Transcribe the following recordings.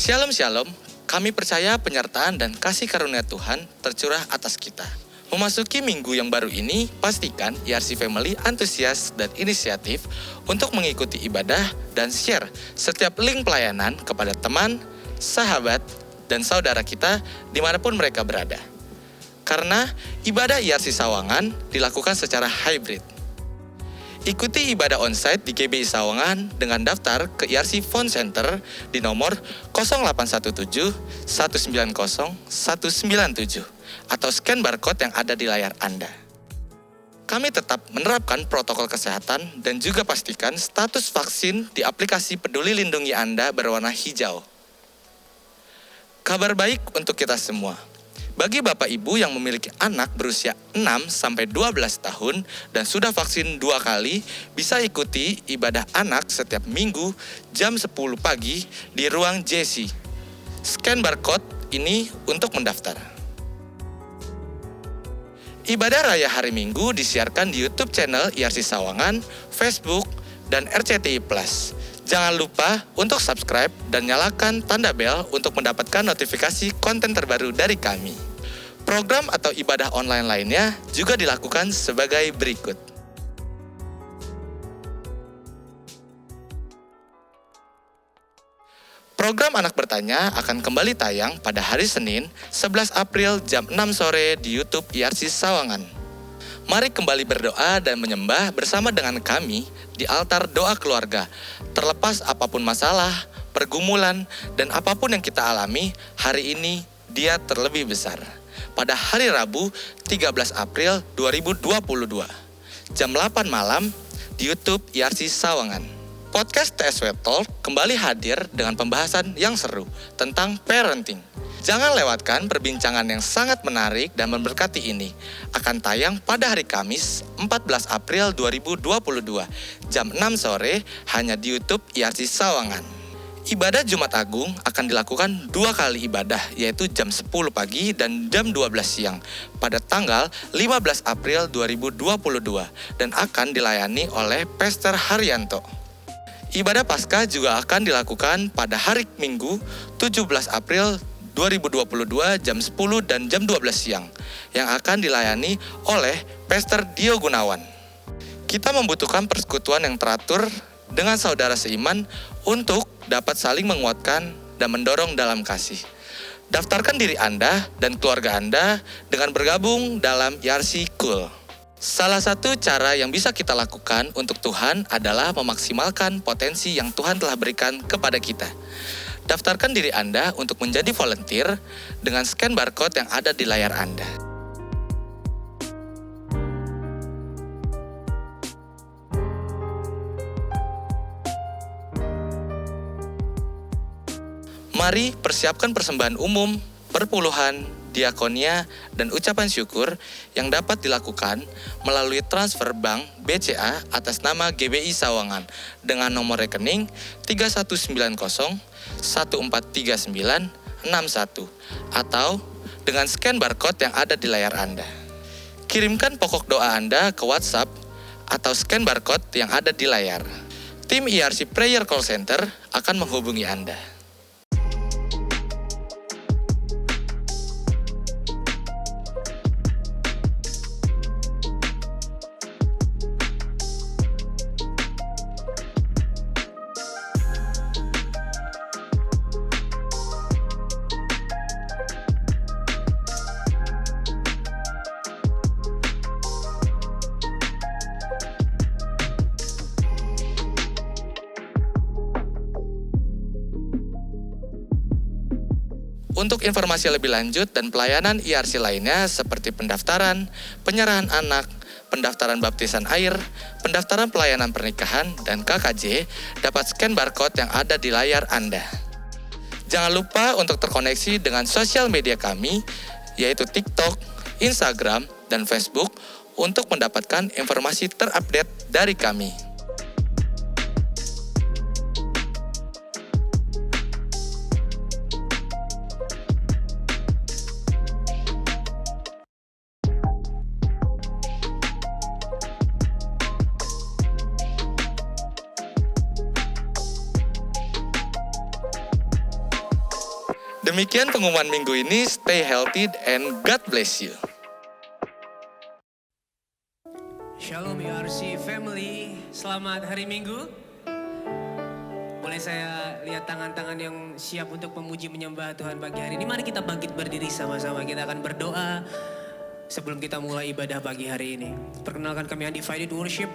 Shalom Shalom, kami percaya penyertaan dan kasih karunia Tuhan tercurah atas kita. Memasuki minggu yang baru ini, pastikan ERC Family antusias dan inisiatif untuk mengikuti ibadah dan share setiap link pelayanan kepada teman, sahabat, dan saudara kita dimanapun mereka berada. Karena ibadah ERC Sawangan dilakukan secara hybrid. Ikuti ibadah onsite di GBI Sawangan dengan daftar ke ERC Phone Center di nomor 0817 190 197 atau scan barcode yang ada di layar Anda. Kami tetap menerapkan protokol kesehatan dan juga pastikan status vaksin di aplikasi Peduli Lindungi Anda berwarna hijau. Kabar baik untuk kita semua. Bagi Bapak Ibu yang memiliki anak berusia 6-12 tahun dan sudah vaksin 2 kali, bisa ikuti ibadah anak setiap minggu jam 10 pagi di ruang JC. Scan barcode ini untuk mendaftar. Ibadah Raya Hari Minggu disiarkan di YouTube channel ERC Sawangan, Facebook, dan RCTI Plus. Jangan lupa untuk subscribe dan nyalakan tanda bel untuk mendapatkan notifikasi konten terbaru dari kami. Program atau ibadah online lainnya juga dilakukan sebagai berikut. Program Anak Bertanya akan kembali tayang pada hari Senin, 11 April jam 6 sore di YouTube ERC Sawangan. Mari kembali berdoa dan menyembah bersama dengan kami di altar doa keluarga. Terlepas apapun masalah, pergumulan, dan apapun yang kita alami, hari ini Dia terlebih besar. Pada hari Rabu, 13 April 2022, jam 8 malam di YouTube ERC Sawangan. Podcast TSW Talk kembali hadir dengan pembahasan yang seru tentang parenting. Jangan lewatkan perbincangan yang sangat menarik dan memberkati ini. Akan tayang pada hari Kamis, 14 April 2022, jam 6 sore hanya di YouTube ERC Sawangan. Ibadah Jumat Agung akan dilakukan 2 kali ibadah, yaitu jam 10 pagi dan jam 12 siang pada tanggal 15 April 2022 dan akan dilayani oleh Pastor Haryanto. Ibadah Paskah juga akan dilakukan pada hari Minggu 17 April 2022 jam 10 dan jam 12 siang yang akan dilayani oleh Pastor Dio Gunawan. Kita membutuhkan persekutuan yang teratur dengan saudara seiman untuk dapat saling menguatkan dan mendorong dalam kasih. Daftarkan diri Anda dan keluarga Anda dengan bergabung dalam ERC Cool. Salah satu cara yang bisa kita lakukan untuk Tuhan adalah memaksimalkan potensi yang Tuhan telah berikan kepada kita. Daftarkan diri Anda untuk menjadi volunteer dengan scan barcode yang ada di layar Anda. Mari persiapkan persembahan umum, perpuluhan, diakonia, dan ucapan syukur yang dapat dilakukan melalui transfer bank BCA atas nama GBI Sawangan dengan nomor rekening 3190 143961 atau dengan scan barcode yang ada di layar Anda. Kirimkan pokok doa Anda ke WhatsApp atau scan barcode yang ada di layar. Tim ERC Prayer Call Center akan menghubungi Anda. Untuk informasi lebih lanjut dan pelayanan ERC lainnya seperti pendaftaran, penyerahan anak, pendaftaran baptisan air, pendaftaran pelayanan pernikahan, dan KKJ, dapat scan barcode yang ada di layar Anda. Jangan lupa untuk terkoneksi dengan sosial media kami, yaitu TikTok, Instagram, dan Facebook untuk mendapatkan informasi terupdate dari kami. Demikian pengumuman minggu ini. Stay healthy and God bless you. Shalom URC family, selamat hari Minggu. Boleh saya lihat tangan-tangan yang siap untuk memuji menyembah Tuhan pagi hari ini. Mari kita bangkit berdiri sama-sama, kita akan berdoa sebelum kita mulai ibadah pagi hari ini. Perkenalkan, kami Undivided Worship,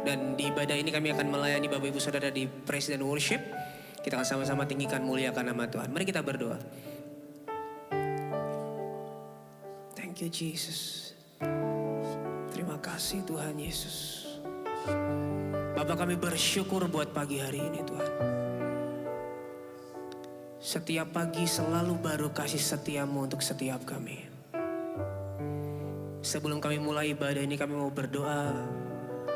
dan di ibadah ini kami akan melayani Bapak Ibu Saudara di Praise dan Worship. Kita akan sama-sama tinggikan muliakan nama Tuhan. Mari kita berdoa. Thank you Jesus. Terima kasih Tuhan Yesus. Bapak, kami bersyukur buat pagi hari ini Tuhan. Setiap pagi selalu baru kasih setiamu untuk setiap kami. Sebelum kami mulai ibadah ini, kami mau berdoa.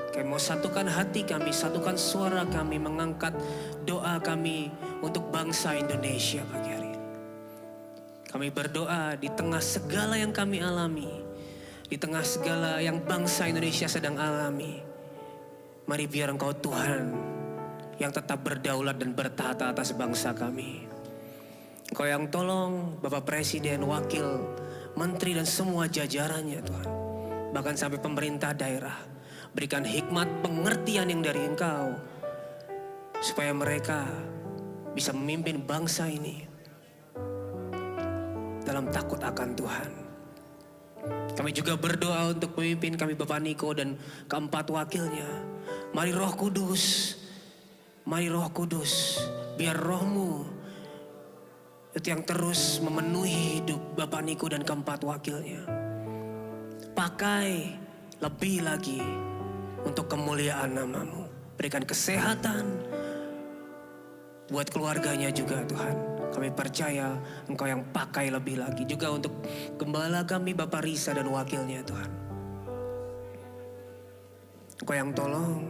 Kami mau satukan hati kami, satukan suara kami, mengangkat doa kami untuk bangsa Indonesia pagi hari ini. Kami berdoa di tengah segala yang kami alami, di tengah segala yang bangsa Indonesia sedang alami. Mari biar Engkau Tuhan yang tetap berdaulat dan bertahta atas bangsa kami. Engkau yang tolong Bapak Presiden, Wakil, Menteri dan semua jajarannya Tuhan. Bahkan sampai pemerintah daerah. Berikan hikmat pengertian yang dari Engkau. Supaya mereka bisa memimpin bangsa ini dalam takut akan Tuhan. Kami juga berdoa untuk pemimpin kami Bapak Niko dan keempat wakilnya. Mari Roh Kudus, biar Roh-Mu itu yang terus memenuhi hidup Bapak Niko dan keempat wakilnya. Pakai lebih lagi untuk kemuliaan nama-Mu. Berikan kesehatan buat keluarganya juga Tuhan. Kami percaya Engkau yang pakai lebih lagi. Juga untuk gembala kami Bapak Risa dan wakilnya Tuhan. Engkau yang tolong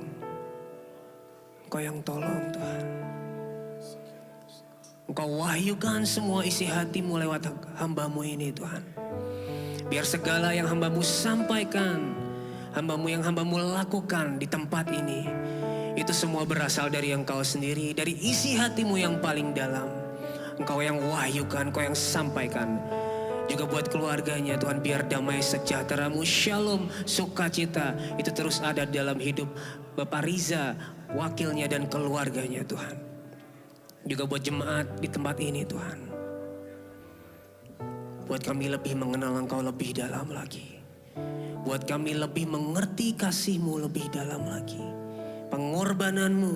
Tuhan. Engkau wahyukan semua isi hati-Mu lewat hamba-Mu ini Tuhan. Biar segala yang hamba-Mu sampaikan, yang hamba-Mu lakukan di tempat ini, itu semua berasal dari Engkau sendiri, dari isi hati-Mu yang paling dalam. Engkau yang wahyukan, Engkau yang sampaikan. Juga buat keluarganya Tuhan, biar damai sejahtera-Mu, shalom, sukacita itu terus ada dalam hidup Bapak Riza, wakilnya dan keluarganya Tuhan. Juga buat jemaat di tempat ini Tuhan. Buat kami lebih mengenal Engkau lebih dalam lagi. Buat kami lebih mengerti kasih-Mu lebih dalam lagi. Pengorbanan-Mu,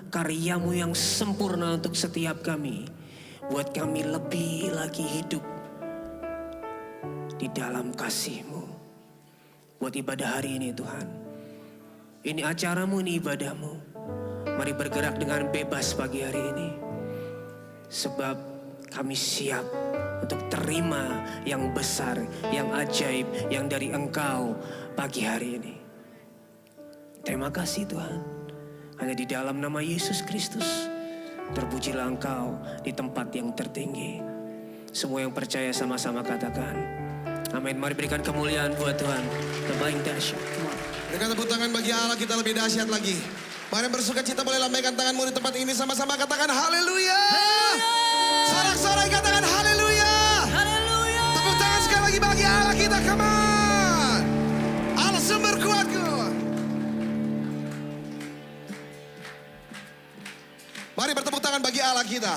karya-Mu yang sempurna untuk setiap kami. Buat kami lebih lagi hidup di dalam kasih-Mu. Buat ibadah hari ini Tuhan. Ini acara-Mu, ini ibadah-Mu. Mari bergerak dengan bebas pagi hari ini. Sebab kami siap untuk terima yang besar, yang ajaib, yang dari Engkau pagi hari ini. Terima kasih Tuhan. Hanya di dalam nama Yesus Kristus. Terpujilah Engkau di tempat yang tertinggi. Semua yang percaya sama-sama katakan amin. Mari berikan kemuliaan buat Tuhan yang paling dahsyat. Berikan tepuk tangan bagi Allah kita lebih dahsyat lagi. Mari yang bersuka cita boleh lambaikan tanganmu di tempat ini, sama-sama katakan haleluya. Sorak-sorai katakan haleluya. Tepuk tangan sekali lagi bagi Allah kita, come on. Allah sumber kuatku. Mari bertepuk tangan bagi Allah kita.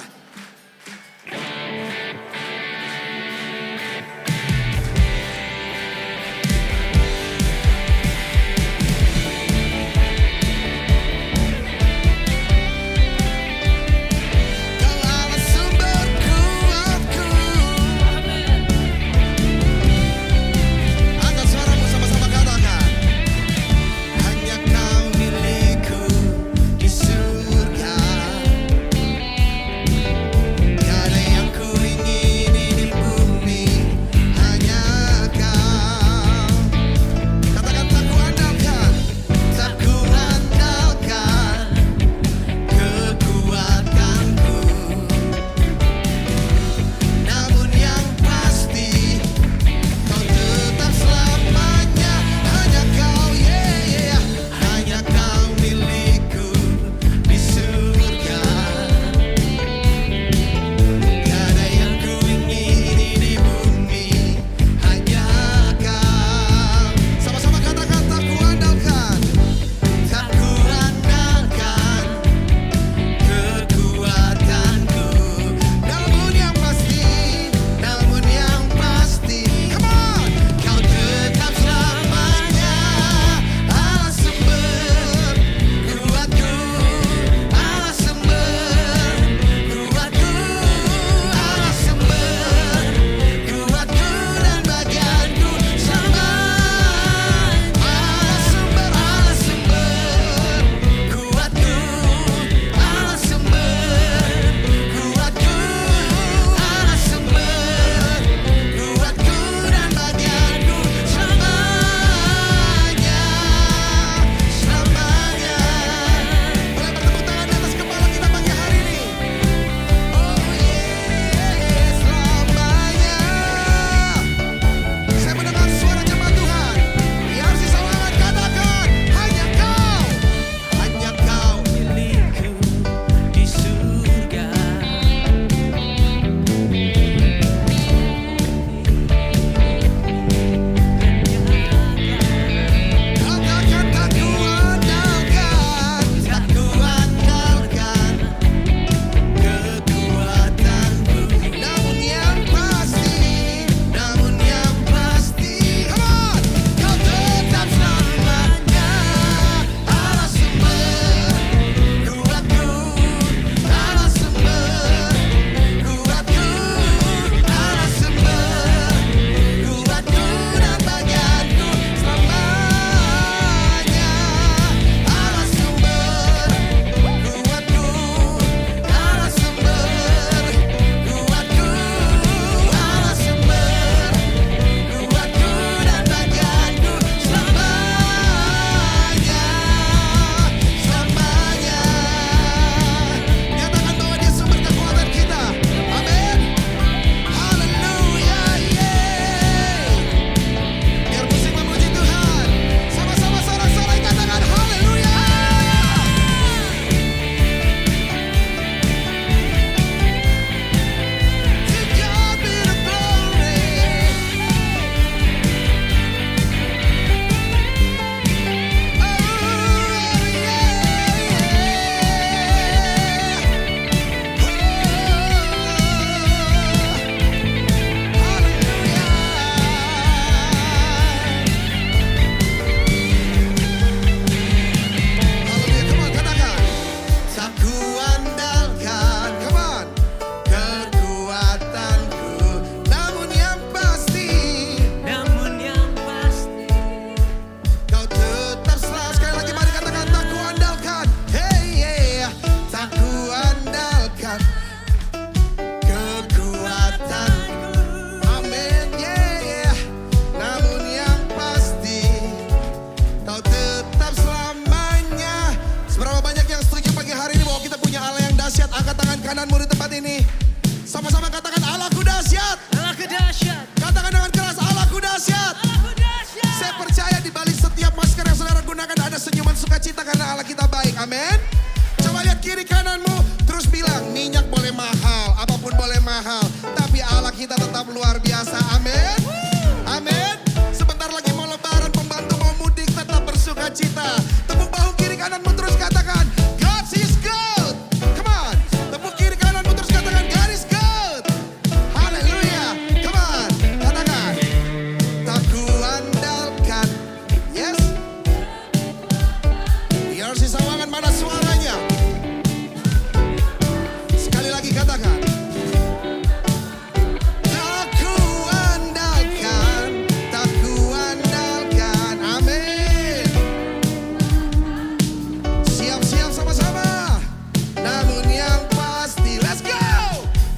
dahsyat. Allahku dahsyat. Katakan dengan keras, Allahku dahsyat. Allahku dahsyat. Saya percaya di balik setiap masker yang saudara gunakan ada senyuman sukacita karena Allah kita baik. Amin. Coba lihat kiri kananmu, terus bilang minyak boleh mahal, apapun boleh mahal, tapi Allah kita tetap luar biasa. Amin. Amin. Sebentar lagi mau lebaran, pembantu mau mudik, tetap bersukacita. Tepuk bahu kiri kananmu terus katakan, God is good. Come on. Tepuk kiri kananmu terus katakan, God is good. Haleluya. Come on. Katakan, tak kuandalkan. Yes. Biar si Sawangan mana suaranya? Sekali lagi katakan. Tak kuandalkan, tak kuandalkan. Amin. Siap-siap sama-sama. Namun yang pasti, let's go.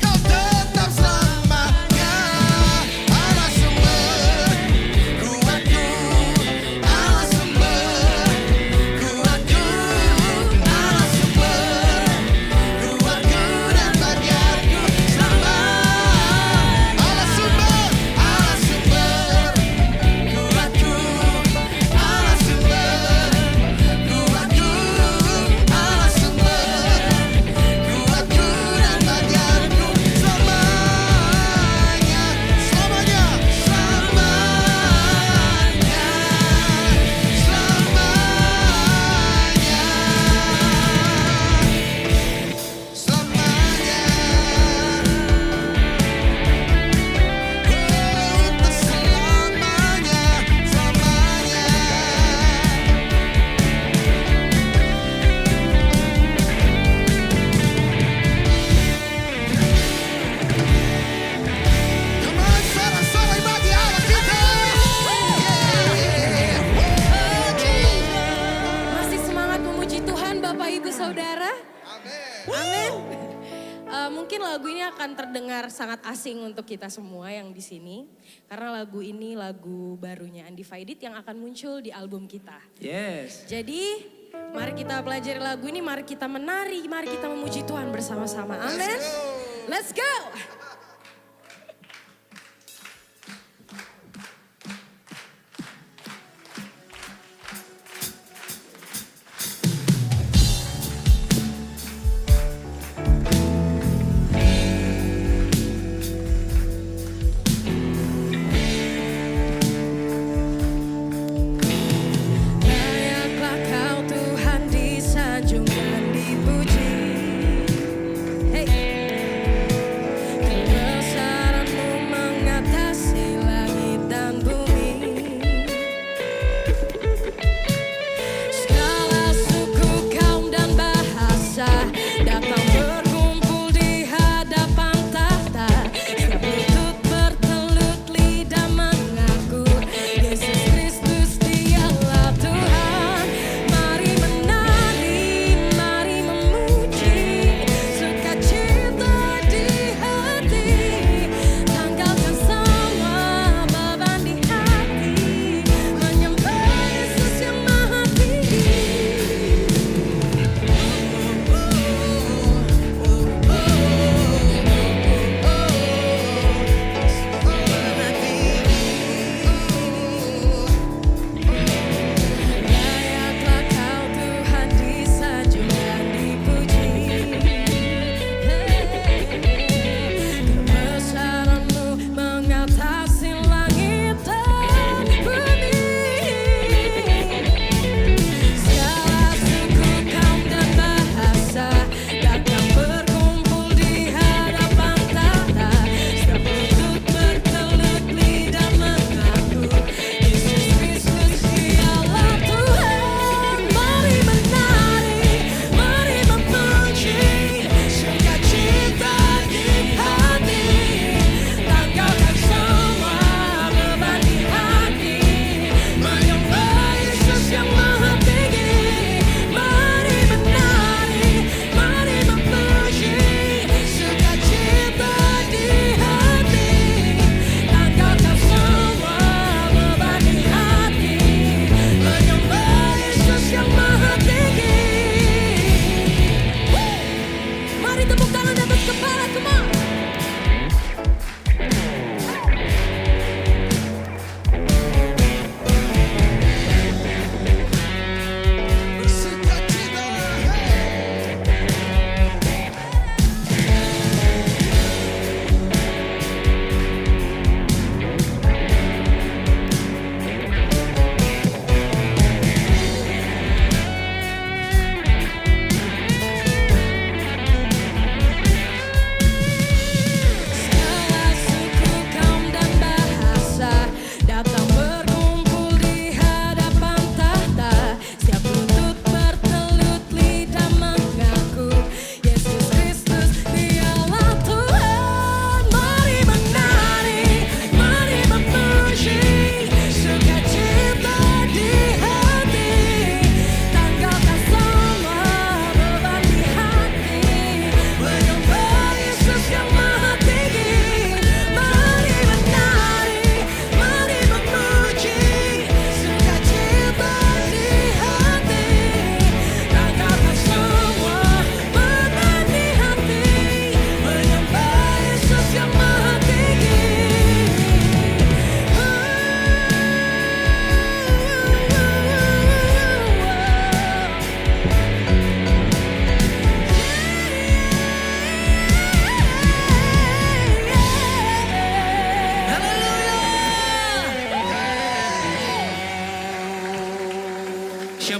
Kau tetap selamanya. Allah sumber kuatku, Allah sumber kuatku, Allah sumber kuatku dan bagianku selama. Allah sumber kuatku, Allah sumber kuatku, Allah sumber kuatku dan bagianku selamanya, selamanya, selamanya, selamanya, untuk selamanya, selamanya. Come on, sorak-sorai bagi Allah kita. Masih semangat memuji Tuhan Bapak Ibu Saudara? Amin. Mungkin lagu ini akan terdengar sangat asing untuk kita semua yang di sini. Karena lagu ini lagu barunya Undivided yang akan muncul di album kita. Yes. Jadi mari kita pelajari lagu ini, mari kita menari, mari kita memuji Tuhan bersama-sama. Amin. Let's go. Layaklah kau Tuhan disanjung dan dipuji. Hey.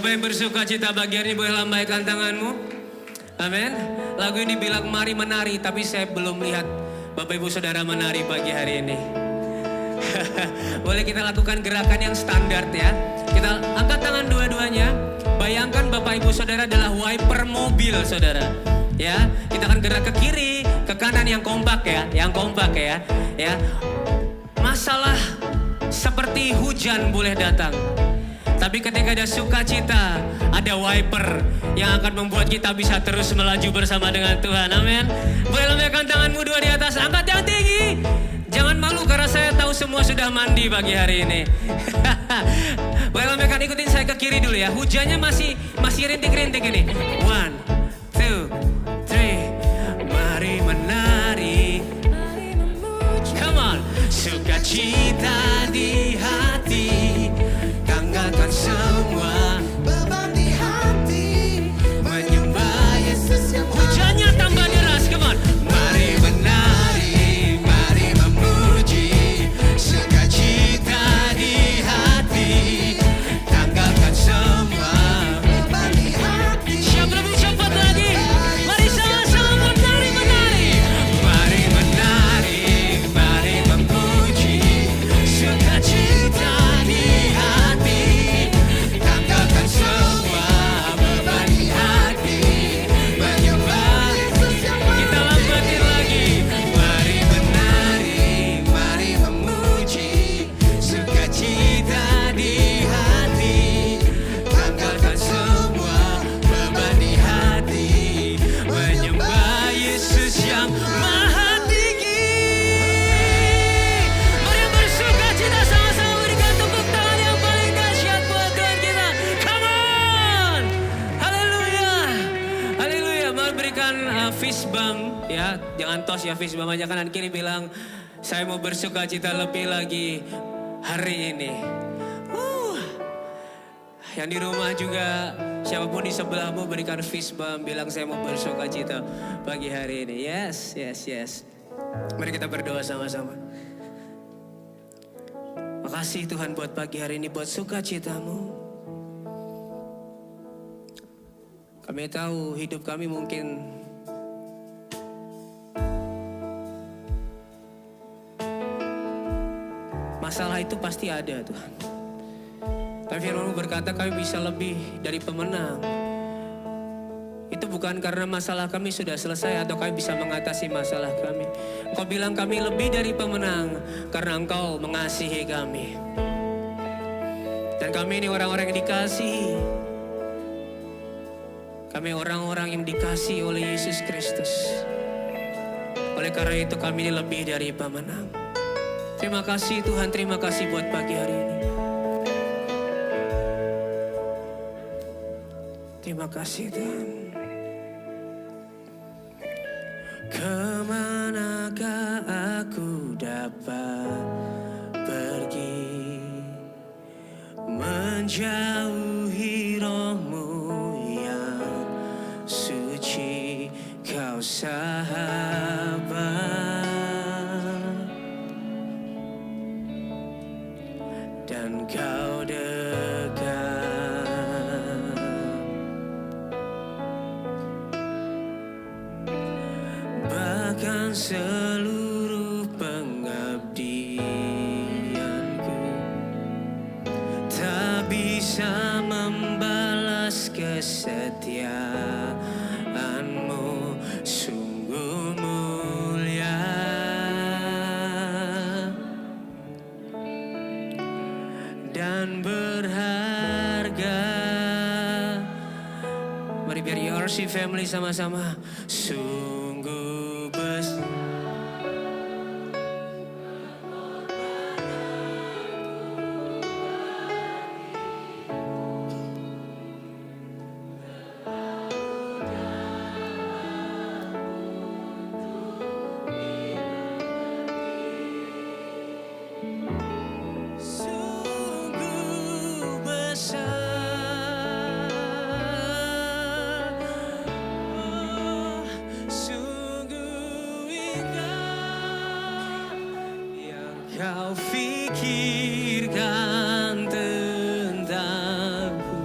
Siapa yang bersuka cita pagi hari ini boleh lambaikan tanganmu. Amin. Lagu ini bilang mari menari, tapi saya belum lihat Bapak Ibu Saudara menari pagi hari ini. Boleh kita lakukan gerakan yang standar ya. Kita angkat tangan dua-duanya. Bayangkan Bapak Ibu Saudara adalah wiper mobil saudara. Ya, kita akan gerak ke kiri, ke kanan yang kompak ya, ya. Masalah seperti hujan boleh datang. Tapi ketika ada sukacita, ada wiper yang akan membuat kita bisa terus melaju bersama dengan Tuhan. Amin. Boleh lambaikan tanganmu dua di atas, angkat yang tinggi. Jangan malu karena saya tahu semua sudah mandi pagi hari ini. Boleh lambaikan, ikutin saya ke kiri dulu ya. Hujannya masih rintik-rintik ini. 1, 2, 3. Mari menari. Come on. Sukacita di hati. Tanggalkan semua Beban di hati, menyembah Yesus yang hujannya tambah deras, come on. Mari menari, mari memuji, sukacita di hati, tanggalkan semua beban di hati. Siapa lebih cepat lagi? Mari sama-sama menari. Mari menari, mari memuji, sukacita di hati, tanggalkan semua beban di hati, menyembah. Kita lambatin lagi. Mari menari, mari memuji, sukacita di hati, tanggalkan semua beban di hati, menyembah Yesus yang maha tinggi. Mari yang bersuka cita sama-sama berikan tepuk tangan yang paling dahsyat buat Tuhan kita. Come on, haleluya, haleluya. Mari berikan fist bump ya, jangan tos ya, fist bump aja. Kanan kiri bilang, saya mau bersuka cita lebih lagi hari ini. Yang di rumah juga, siapapun di sebelahmu berikan fist bump, bilang saya mau bersuka cita pagi hari ini. Yes. Mari kita berdoa sama-sama. Makasih Tuhan buat pagi hari ini, buat sukacitamu. Kami tahu hidup kami mungkin masalah itu pasti ada Tuhan. Tapi firman-Mu berkata kami bisa lebih dari pemenang. Itu bukan karena masalah kami sudah selesai atau kami bisa mengatasi masalah kami. Engkau bilang kami lebih dari pemenang karena Engkau mengasihi kami. Dan kami ini orang-orang yang dikasihi. Kami orang-orang yang dikasihi oleh Yesus Kristus. Oleh karena itu kami ini lebih dari pemenang. Terima kasih Tuhan, terima kasih buat pagi hari ini. Terima kasih Tuhan. Kemanakah aku dapat pergi, menjauhi roh-Mu yang suci, Kau sahabat, dan Kau dekat. Bahkan seluruh pengabdianku tak bisa membalas kesetiaan-Mu, sungguh mulia dan berharga. Mari biar ERC family sama-sama. Sungguh besar. Sungguh besar. Oh, sungguh indah yang Kau pikirkan tentangku.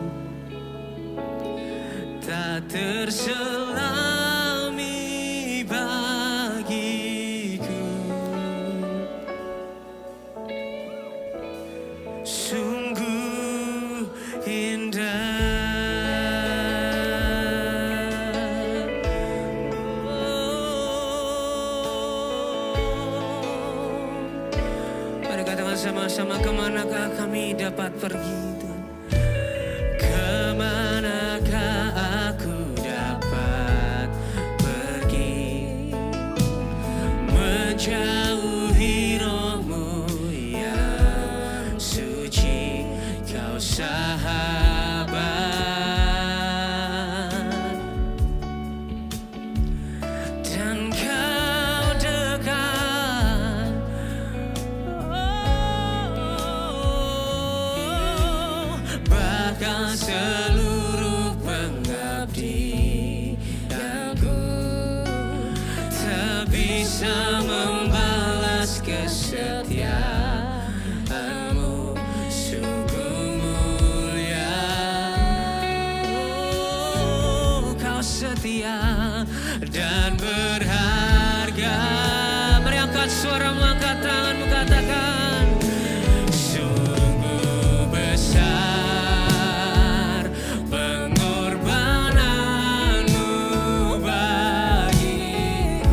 katakan sama-sama, kemanakah kami dapat pergi Tuhan? Kemanakah aku dapat pergi, menjauhi roh-Mu yang suci, Kau sahabat, dan Kau dekat. Bahkan seluruh pengabdianku tak bisa membalas kesetiaan-Mu, sungguh mulia. Oh, Kau setia dan berharga. Mari angkat suaramu, angkat tanganmu, katakan, sungguh besar pengorbanan-Mu bagiku,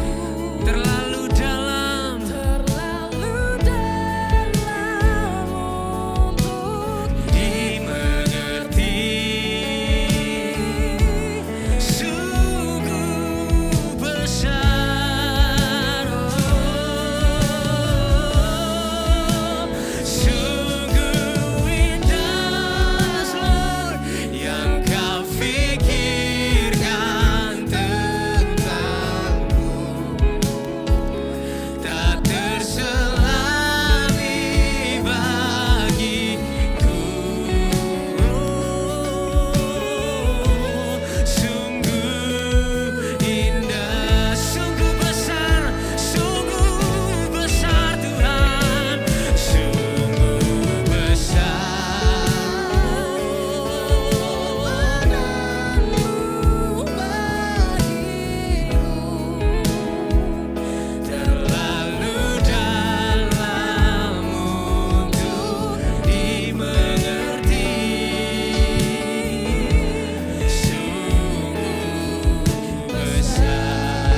terlalu dalam untuk dimengerti. Sungguh besar, sungguh indah, Lord, yang Kau fikirkan tentangku, tak terselami bagiku. Sungguh indah, sungguh besar Tuhan, sungguh besar pengorbanan-Mu bagiku, terlalu dalam untuk dimengerti. Sungguh besar,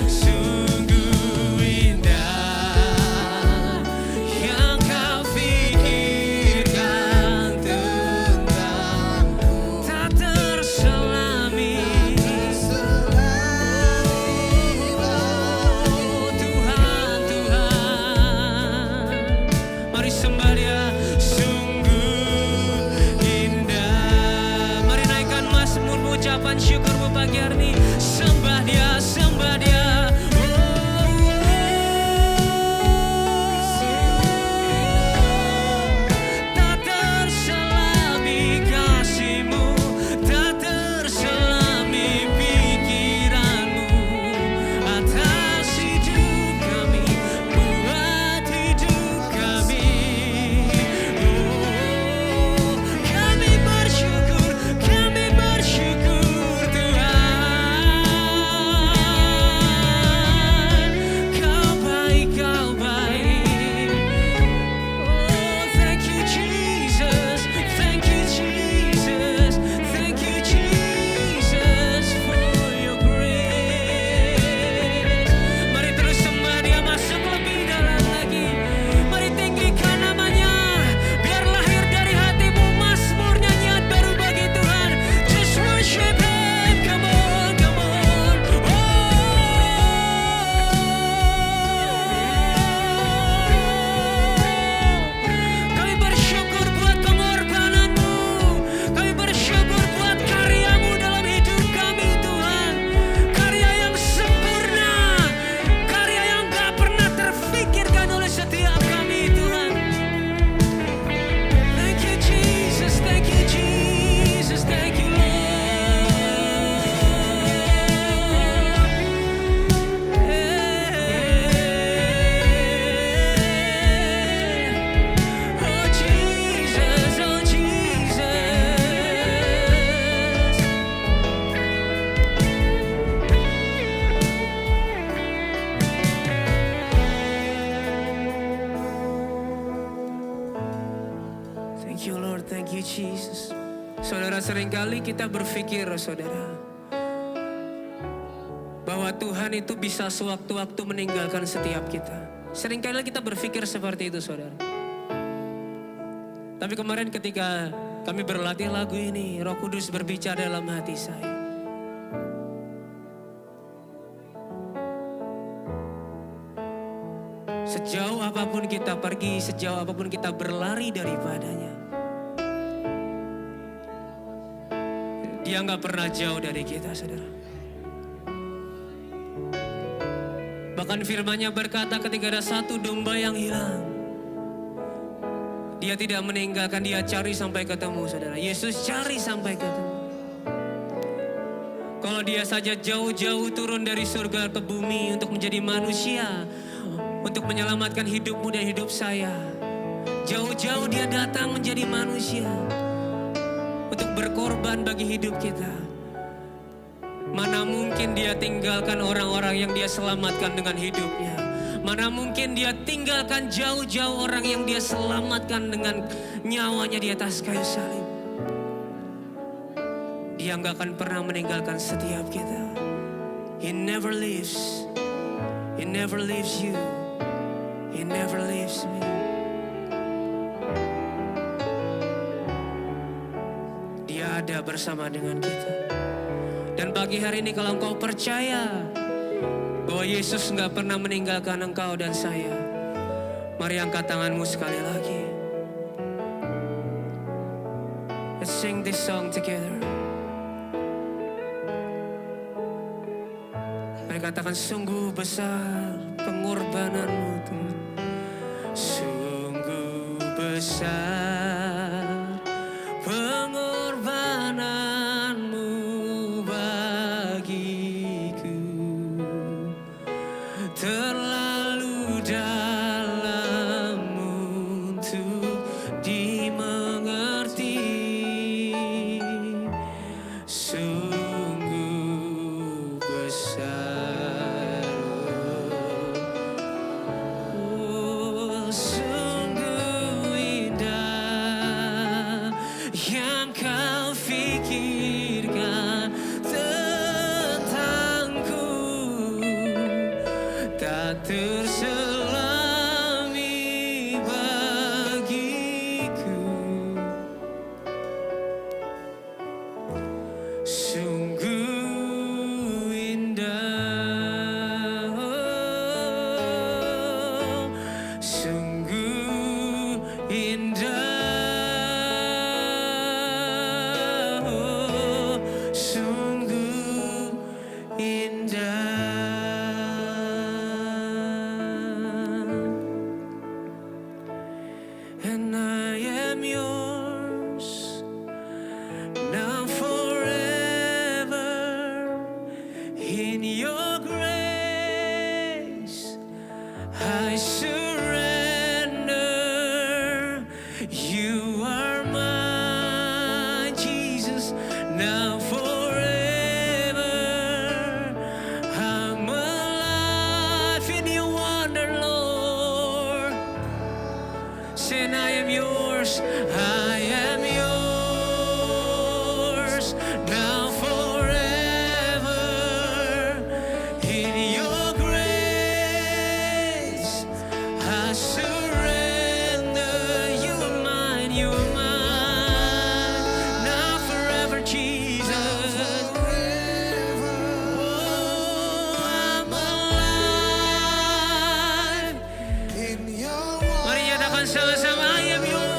sungguh indah, yang Kau fikirkan tentangku, tak terselami. Tuhan, Tuhan, mari sembah Dia. Sungguh indah. Mari naikkan mazmur ucapan syukurmu pagi hari ini. Sembah Dia, sembah Dia. Tak terselami kasih-Mu, tak terselami pikiran-Mu atas hidup kami, buat hidup kami. Oh, kami bersyukur Tuhan. Kau baik, Kau baik. Oh, thank you Jesus, thank you Jesus, thank you Jesus for your grace. Mari terus sembah Dia, masuk lebih dalam lagi. Mari tinggikan namanya, biar lahir dari hatimu mazmur nyanyian baru bagi Tuhan. Just worship Him, come on, come on. Kami bersyukur buat pengorbanan-Mu, kami bersyukur buat karya-Mu dalam hidup kami Tuhan. Karya yang sempurna, karya yang gak pernah terfikirkan oleh setiap kami Tuhan. Thank you Jesus, thank you Jesus, thank you Lord. Oh Jesus, oh Jesus. Thank you Lord, thank you Jesus. Saudara, seringkali kita berpikir, saudara, bahwa Tuhan itu bisa sewaktu-waktu meninggalkan setiap kita. Seringkali kita berpikir seperti itu, saudara. Tapi kemarin ketika kami berlatih lagu ini, Roh Kudus berbicara dalam hati saya. Sejauh apapun kita pergi, sejauh apapun kita berlari daripadanya, Dia nggak pernah jauh dari kita, saudara. Bahkan firman-Nya berkata ketika ada satu domba yang hilang, Dia tidak meninggalkan, Dia cari sampai ketemu, saudara. Yesus cari sampai ketemu. Kalau Dia saja jauh-jauh turun dari surga ke bumi untuk menjadi manusia, untuk menyelamatkan hidupmu dan hidup saya. Jauh-jauh Dia datang menjadi manusia untuk berkorban bagi hidup kita. Mana mungkin Dia tinggalkan orang-orang yang Dia selamatkan dengan hidupnya. Mana mungkin Dia tinggalkan jauh-jauh orang yang Dia selamatkan dengan nyawanya di atas kayu salib. Dia nggak akan pernah meninggalkan setiap kita. He never leaves. He never leaves you. He never leaves me. Dia ada bersama dengan kita. Dan pagi hari ini kalau engkau percaya bahwa Yesus nggak pernah meninggalkan engkau dan saya, mari angkat tanganmu sekali lagi. Let's sing this song together. Mari katakan, sungguh besar pengorbananmu Tuhan. Sungguh besar pengorbananmu bagiku. Terlalu dalam untuk dimengerti. Sungguh besar, oh, sungguh indah yang kau pikirkan tentangku. Tak terselami bagiku. Sungguh indah, oh, sungguh indah, oh, sungguh indah. And I am yours now forever. In your grace I surrender. You are my Jesus now forever. I'm alive in your wonder, Lord. Say, I am yours, I am yours now forever. In your grace I surrender. You are mine, you are mine now forever, Jesus. Oh, I'm alive. In your Mari nyatakan sama-sama, I am yours.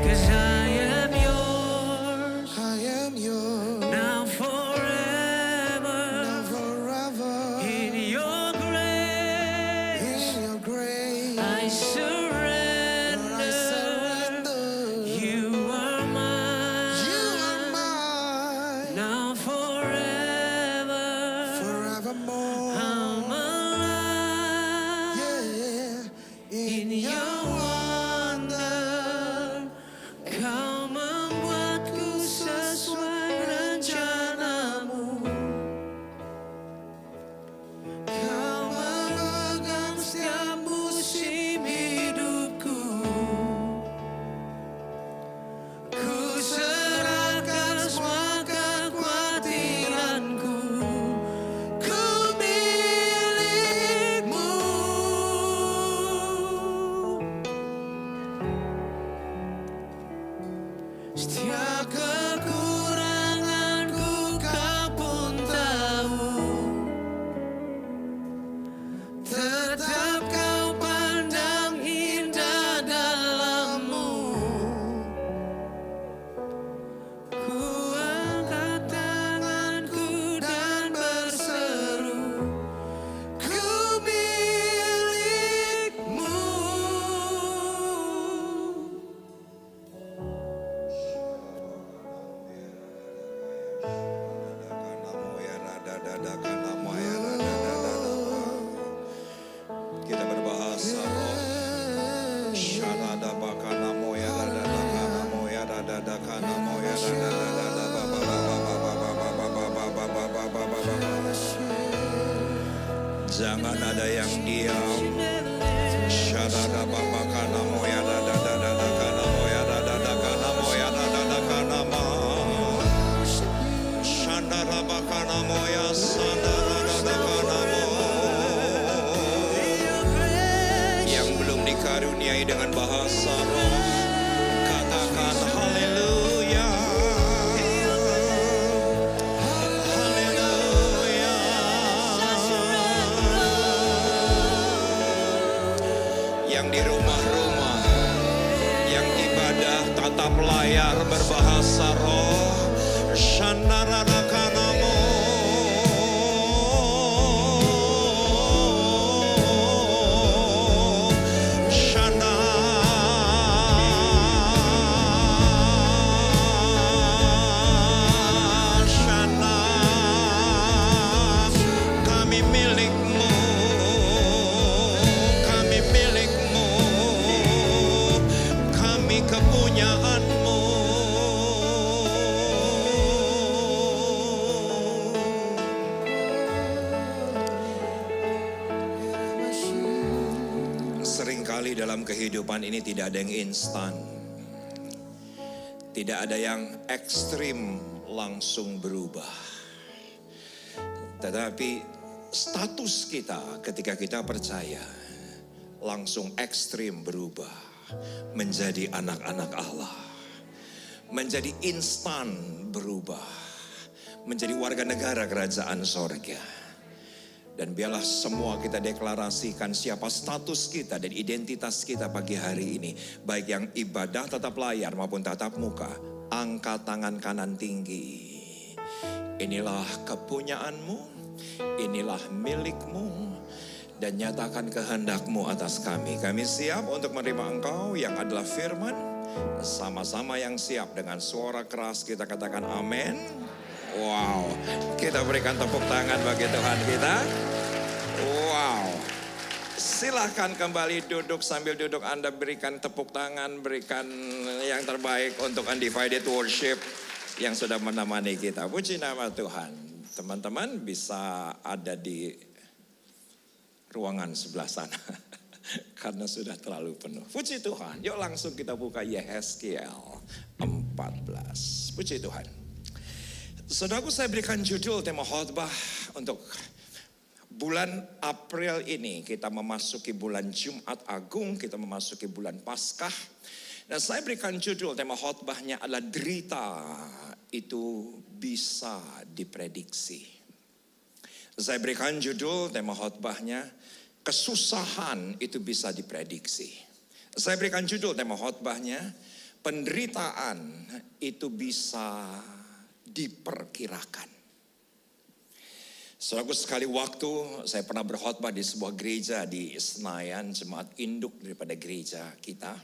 'Cause I am yours, I am yours. now forever. Now forever. In your grace, In your grace. I surrender. I surrender. You are mine, You are mine. now forever. Forevermore. I'm alive Yeah. in your wonder. Kau membuatku sesuai rencanamu. Kau memegang setiap musim hidupku. Ku serahkan semua kekhawatiranku. Ku milikmu. Setiap kekuranganku kau pun tahu. Tetap kau pandang indah dalammu. Ku angkat tanganku dan berseru, ku milikmu. Kita berbahasa roh. Sharada bakana moya dada dakana moya dada dakana moya dada dada baba baba baba baba baba baba. Jangan ada yang diam. Sharada bakana moya dada dada dakana moya dada dakana moya dada dakana ma. Shandara bakana moya sandara dakana mo. Yang belum dikaruniai dengan bahasa roh, katakan haleluya. Haleluya. Yang di rumah-rumah, yang ibadah tatap layar berbahasa roh, Shandara kanamo. Kami milikmu, kami milikmu, kami kepunyaanmu. Seringkali dalam kehidupan ini tidak ada yang instan. Tidak ada yang ekstrim langsung berubah. Tetapi status kita ketika kita percaya langsung ekstrim berubah menjadi anak-anak Allah. Menjadi instan berubah. Menjadi warga negara kerajaan sorga. Dan biarlah semua kita deklarasikan siapa status kita dan identitas kita pagi hari ini. Baik yang ibadah tatap layar maupun tatap muka. Angkat tangan kanan tinggi. Inilah kepunyaanmu, inilah milikmu. Dan nyatakan kehendakmu atas kami. Kami siap untuk menerima engkau yang adalah firman. Sama-sama yang siap dengan suara keras kita katakan amin. Wow, kita berikan tepuk tangan bagi Tuhan kita. Wow, silahkan kembali duduk, sambil duduk Anda berikan tepuk tangan, berikan yang terbaik untuk Undivided Worship yang sudah menemani kita. Puji nama Tuhan. Teman-teman bisa ada di ruangan sebelah sana karena sudah terlalu penuh. Puji Tuhan. Yuk langsung kita buka Yehezkiel 14. Puji Tuhan. Saudaraku, saya berikan judul tema khotbah untuk bulan April ini. Kita memasuki bulan Jumat Agung, kita memasuki bulan Paskah. Dan saya berikan judul tema khotbahnya adalah derita itu bisa diprediksi. Saya berikan judul tema khotbahnya kesusahan itu bisa diprediksi. Saya berikan judul tema khotbahnya penderitaan itu bisa diperkirakan. Saudaraku, sekali waktu saya pernah berkhotbah di sebuah gereja di Senayan, jemaat induk daripada gereja kita.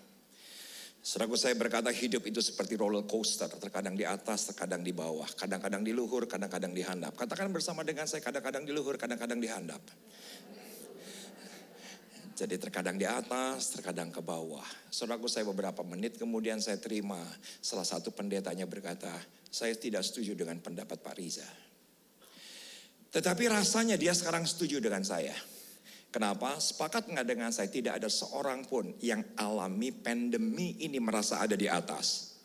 Saudaraku, saya berkata hidup itu seperti roller coaster, terkadang di atas, terkadang di bawah, kadang-kadang di luhur, kadang-kadang di handap. Katakan bersama dengan saya, kadang-kadang di luhur, kadang-kadang di handap. Jadi terkadang di atas, terkadang ke bawah. Saudaraku, saya beberapa menit kemudian saya terima salah satu pendetanya berkata, saya tidak setuju dengan pendapat Pak Riza. Tetapi rasanya dia sekarang setuju dengan saya. Kenapa? Sepakat nggak dengan saya, tidak ada seorang pun yang alami pandemi ini merasa ada di atas.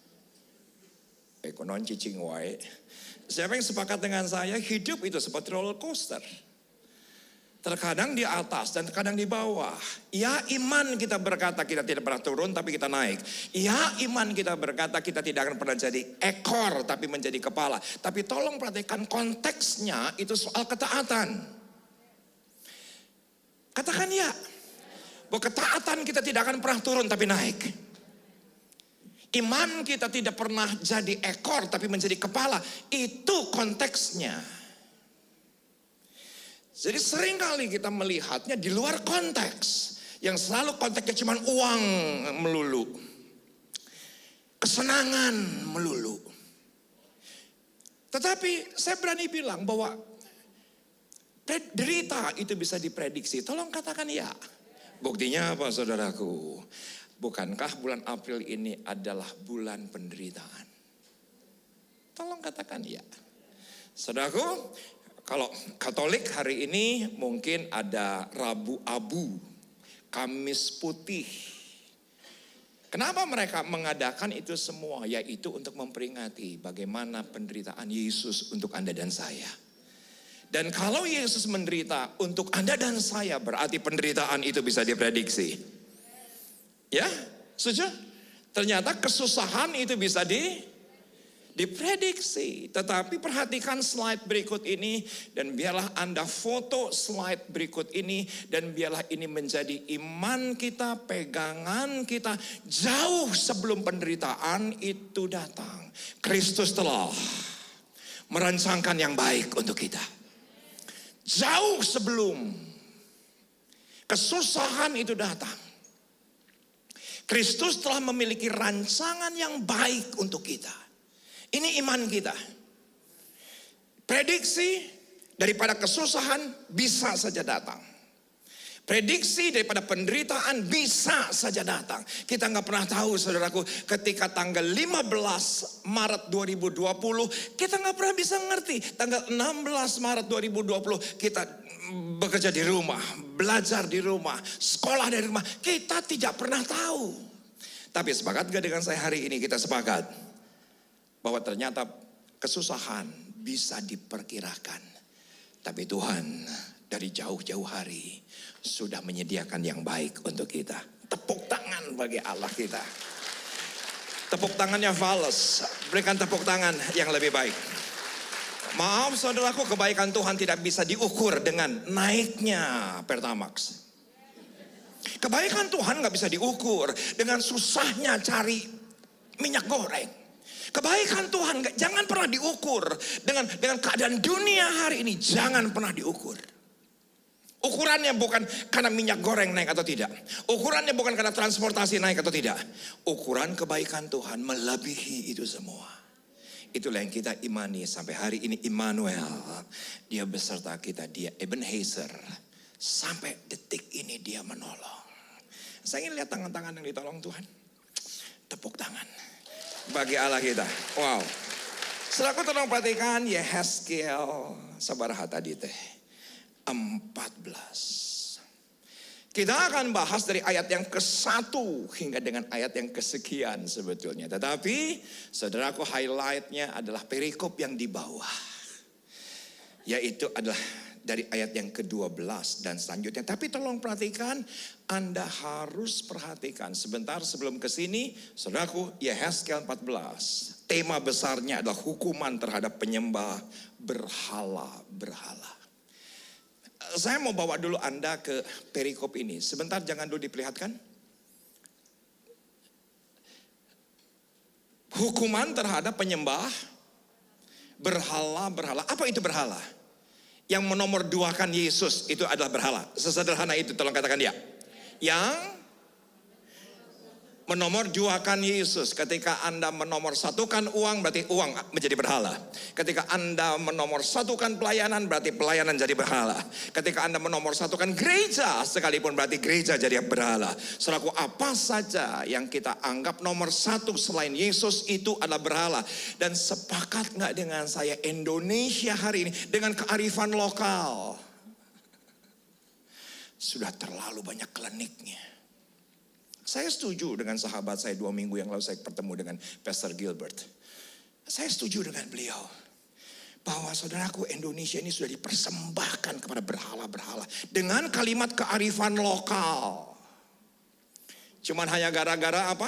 Ekonon cicing wae. Siapa yang sepakat dengan saya, hidup itu seperti roller coaster. Terkadang di atas dan terkadang di bawah. Ya, iman kita berkata kita tidak pernah turun tapi kita naik. Ya, iman kita berkata kita tidak akan pernah jadi ekor tapi menjadi kepala. Tapi tolong perhatikan konteksnya itu soal ketaatan. Katakan ya. Bahwa ketaatan kita tidak akan pernah turun tapi naik. Iman kita tidak pernah jadi ekor tapi menjadi kepala. Itu konteksnya. Jadi seringkali kita melihatnya di luar konteks. Yang selalu konteksnya cuma uang melulu. Kesenangan melulu. Tetapi saya berani bilang bahwa derita itu bisa diprediksi. Tolong katakan ya. Buktinya apa saudaraku? Bukankah bulan April ini adalah bulan penderitaan? Tolong katakan ya. Saudaraku, kalau Katolik hari ini mungkin ada Rabu Abu, Kamis Putih. Kenapa mereka mengadakan itu semua? Yaitu untuk memperingati bagaimana penderitaan Yesus untuk Anda dan saya. Dan kalau Yesus menderita untuk Anda dan saya, berarti penderitaan itu bisa diprediksi. Ya, setuju? Ternyata kesusahan itu bisa diprediksi. Tetapi perhatikan slide berikut ini. Dan biarlah Anda foto slide berikut ini. Dan biarlah ini menjadi iman kita, pegangan kita. Jauh sebelum penderitaan itu datang, Kristus telah merancangkan yang baik untuk kita. Jauh sebelum kesusahan itu datang, Kristus telah memiliki rancangan yang baik untuk kita. Ini iman kita. Prediksi daripada kesusahan bisa saja datang. Prediksi daripada penderitaan bisa saja datang. Kita nggak pernah tahu saudaraku, ketika tanggal 15 Maret 2020, kita nggak pernah bisa ngerti. Tanggal 16 Maret 2020 kita bekerja di rumah, belajar di rumah, sekolah dari rumah. Kita tidak pernah tahu. Tapi sepakat gak dengan saya hari ini? Kita sepakat bahwa ternyata kesusahan bisa diperkirakan. Tapi Tuhan dari jauh-jauh hari sudah menyediakan yang baik untuk kita. Tepuk tangan bagi Allah kita. Tepuk tangannya fals. Berikan tepuk tangan yang lebih baik. Maaf saudaraku, kebaikan Tuhan tidak bisa diukur dengan naiknya Pertamax. Kebaikan Tuhan gak bisa diukur dengan susahnya cari minyak goreng. Kebaikan Tuhan jangan pernah diukur dengan keadaan dunia hari ini. Jangan pernah diukur. Ukurannya bukan karena minyak goreng naik atau tidak. Ukurannya bukan karena transportasi naik atau tidak. Ukuran kebaikan Tuhan melebihi itu semua. Itulah yang kita imani sampai hari ini. Immanuel, dia beserta kita, dia Ebenezer. Sampai detik ini dia menolong. Saya ingin lihat tangan-tangan yang ditolong Tuhan. Tepuk tangan bagi Allah kita. Wow. Setelah tolong perhatikan Yehezkiel sabaraha tadi teh 14. Kita akan bahas dari ayat yang ke-1 hingga dengan ayat yang kesekian sebetulnya. Tetapi saudaraku, highlightnya adalah perikop yang di bawah. Yaitu adalah dari ayat yang ke-12 dan selanjutnya. Tapi tolong perhatikan, Anda harus perhatikan. Sebentar sebelum ke sini, saudaraku, Yehezkiel 14. Tema besarnya adalah hukuman terhadap penyembah berhala-berhala. Saya mau bawa dulu Anda ke perikop ini. Sebentar, jangan dulu diperlihatkan. Hukuman terhadap penyembah berhala-berhala. Apa itu berhala? Yang menomorduakan Yesus itu adalah berhala. Sesederhana itu, tolong katakan ya. Yang menomorduakan Yesus. Ketika Anda menomorsatukan uang, berarti uang menjadi berhala. Ketika Anda menomorsatukan pelayanan, berarti pelayanan jadi berhala. Ketika Anda menomorsatukan gereja, sekalipun berarti gereja jadi berhala. Saudaraku, apa saja yang kita anggap nomor satu selain Yesus itu adalah berhala. Dan sepakat nggak dengan saya, Indonesia hari ini dengan kearifan lokal sudah terlalu banyak kliniknya. Saya setuju dengan sahabat saya 2 minggu yang lalu saya bertemu dengan Pastor Gilbert. Saya setuju dengan beliau. Bahwa saudaraku, Indonesia ini sudah dipersembahkan kepada berhala-berhala. Dengan kalimat kearifan lokal. Cuman hanya gara-gara apa?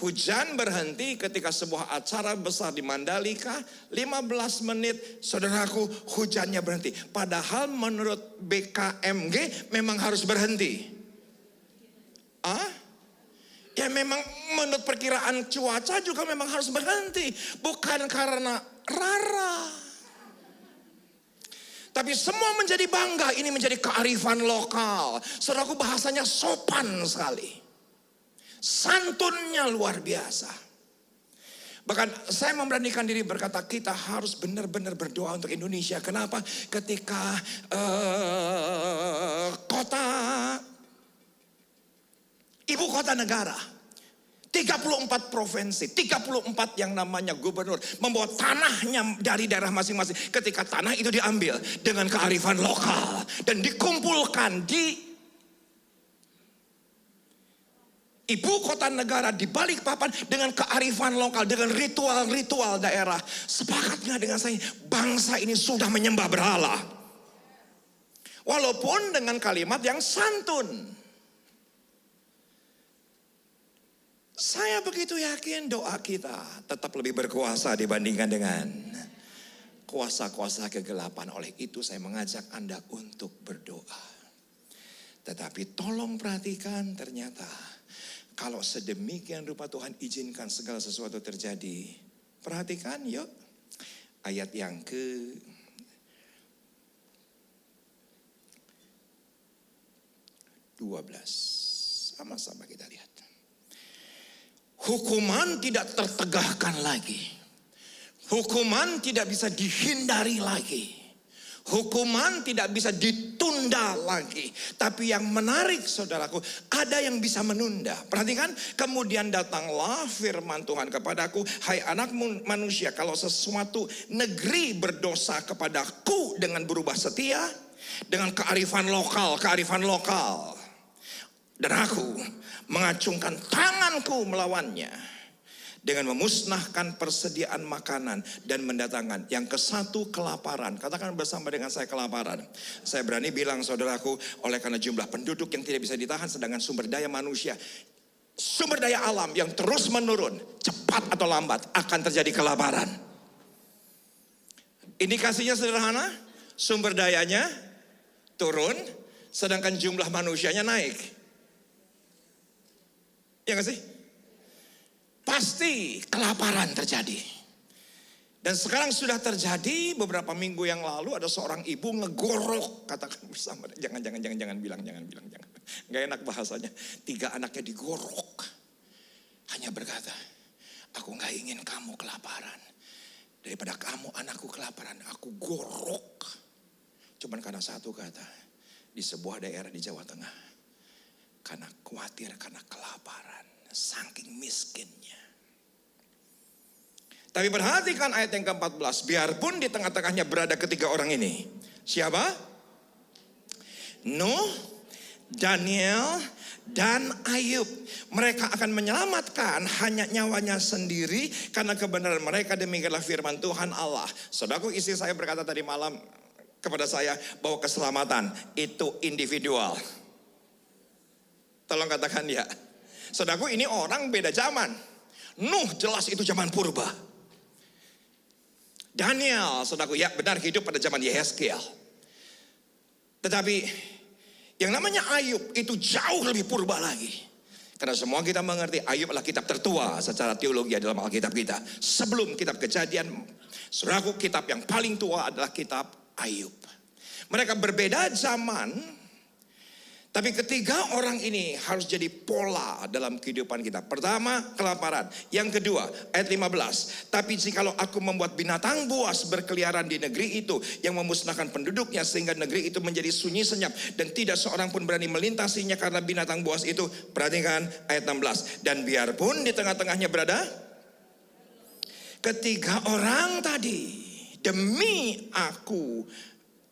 Hujan berhenti ketika sebuah acara besar di Mandalika. 15 menit saudaraku hujannya berhenti. Padahal menurut BKMG memang harus berhenti. Ya memang menurut perkiraan cuaca juga memang harus berhenti. Bukan karena rara. Tapi semua menjadi bangga. Ini menjadi kearifan lokal. Saudaraku, bahasanya sopan sekali. Santunnya luar biasa. Bahkan saya memberanikan diri berkata, kita harus benar-benar berdoa untuk Indonesia. Kenapa? Ketika ibu kota negara, 34 provinsi, 34 yang namanya gubernur, membawa tanahnya dari daerah masing-masing. Ketika tanah itu diambil dengan kearifan lokal dan dikumpulkan di ibu kota negara di Balikpapan dengan kearifan lokal, dengan ritual-ritual daerah. Sepakatnya dengan saya, bangsa ini sudah menyembah berhala. Walaupun dengan kalimat yang santun. Saya begitu yakin doa kita tetap lebih berkuasa dibandingkan dengan kuasa-kuasa kegelapan. Oleh itu saya mengajak Anda untuk berdoa. Tetapi tolong perhatikan, ternyata kalau sedemikian rupa Tuhan izinkan segala sesuatu terjadi. Perhatikan yuk ayat yang ke 12. Sama-sama kita lihat. Hukuman tidak tertegakkan lagi. Hukuman tidak bisa dihindari lagi. Hukuman tidak bisa ditunda lagi. Tapi yang menarik saudaraku, ada yang bisa menunda. Perhatikan, kemudian datanglah firman Tuhan kepadaku, hai anak manusia, kalau sesuatu negeri berdosa kepadaku dengan berubah setia, dengan kearifan lokal. Dan aku mengacungkan tanganku melawannya dengan memusnahkan persediaan makanan dan mendatangkan yang ke-1 kelaparan. Katakan bersama dengan saya, kelaparan. Saya berani bilang saudaraku, oleh karena jumlah penduduk yang tidak bisa ditahan, sedangkan sumber daya manusia, sumber daya alam yang terus menurun, cepat atau lambat akan terjadi kelaparan. Indikasinya sederhana, sumber dayanya turun, sedangkan jumlah manusianya naik. Ya gak sih? Pasti kelaparan terjadi. Dan sekarang sudah terjadi. Beberapa minggu yang lalu ada seorang ibu ngegorok. Katakan bersama, jangan bilang. Gak enak bahasanya. 3 anaknya digorok. Hanya berkata, aku gak ingin kamu kelaparan. Daripada kamu anakku kelaparan, aku gorok. Cuman karena satu kata, di sebuah daerah di Jawa Tengah, karena khawatir, karena kelaparan, saking miskinnya. Tapi perhatikan ayat yang ke-14. Biarpun di tengah-tengahnya berada ketiga orang ini. Siapa? Nuh, Daniel, dan Ayub. Mereka akan menyelamatkan hanya nyawanya sendiri karena kebenaran mereka, demikianlah firman Tuhan Allah. Saudaraku, istri saya berkata tadi malam kepada saya bahwa keselamatan itu individual. Tolong katakan ya. Saudaraku, ini orang beda zaman. Nuh jelas itu zaman purba. Daniel, saudaraku, ya benar, hidup pada zaman Yehezkiel. Tetapi yang namanya Ayub itu jauh lebih purba lagi. Karena semua kita mengerti Ayub adalah kitab tertua secara teologi dalam Alkitab kita. Sebelum kitab Kejadian, saudaraku, kitab yang paling tua adalah kitab Ayub. Mereka berbeda zaman, tapi ketiga orang ini harus jadi pola dalam kehidupan kita. Pertama, kelaparan. Yang kedua, ayat 15. Tapi jikalau aku membuat binatang buas berkeliaran di negeri itu, yang memusnahkan penduduknya sehingga negeri itu menjadi sunyi senyap, dan tidak seorang pun berani melintasinya karena binatang buas itu. Perhatikan ayat 16. Dan biarpun di tengah-tengahnya berada ketiga orang tadi, demi aku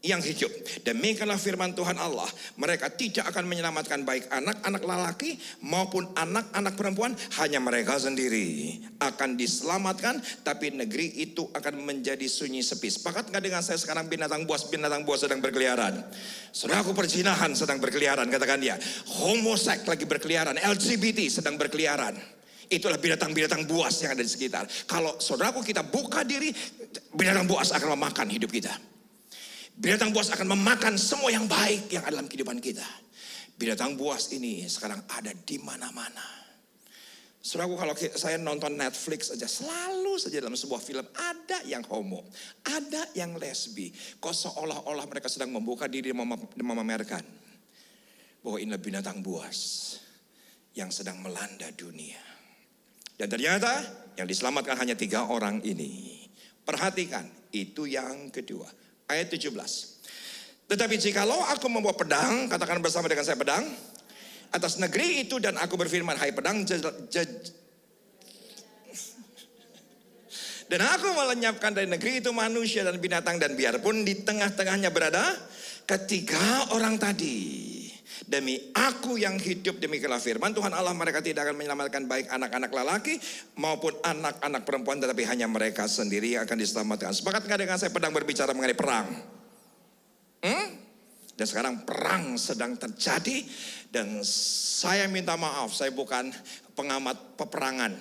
yang hidup, demikianlah firman Tuhan Allah, mereka tidak akan menyelamatkan baik anak-anak lelaki maupun anak-anak perempuan, hanya mereka sendiri akan diselamatkan, tapi negeri itu akan menjadi sunyi sepi. Sepakat nggak dengan saya sekarang binatang buas sedang berkeliaran? Saudaraku, perzinahan sedang berkeliaran, katakan dia. Homoseks lagi berkeliaran, LGBT sedang berkeliaran. Itulah binatang-binatang buas yang ada di sekitar. Kalau saudaraku kita buka diri, binatang buas akan memakan hidup kita. Binatang buas akan memakan semua yang baik yang ada dalam kehidupan kita. Binatang buas ini sekarang ada di mana-mana. Saudaraku, kalau saya nonton Netflix aja, selalu saja dalam sebuah film ada yang homo, ada yang lesbi. Kok seolah-olah mereka sedang membuka diri memamerkan bahwa inilah binatang buas yang sedang melanda dunia. Dan ternyata yang diselamatkan hanya 3 orang ini. Perhatikan, itu yang kedua. Ayat 17. Tetapi jikalau aku membawa pedang, katakan bersama dengan saya, pedang, atas negeri itu, dan aku berfirman, hai pedang, dan aku melenyapkan dari negeri itu manusia dan binatang, dan biarpun di tengah-tengahnya berada ketiga orang tadi, demi aku yang hidup, demikianlah firman Tuhan Allah, mereka tidak akan menyelamatkan baik anak-anak lelaki maupun anak-anak perempuan, tetapi hanya mereka sendiri yang akan diselamatkan. Sepakat nggak dengan saya, pedang berbicara mengenai perang? Dan sekarang perang sedang terjadi, dan saya minta maaf, saya bukan pengamat peperangan,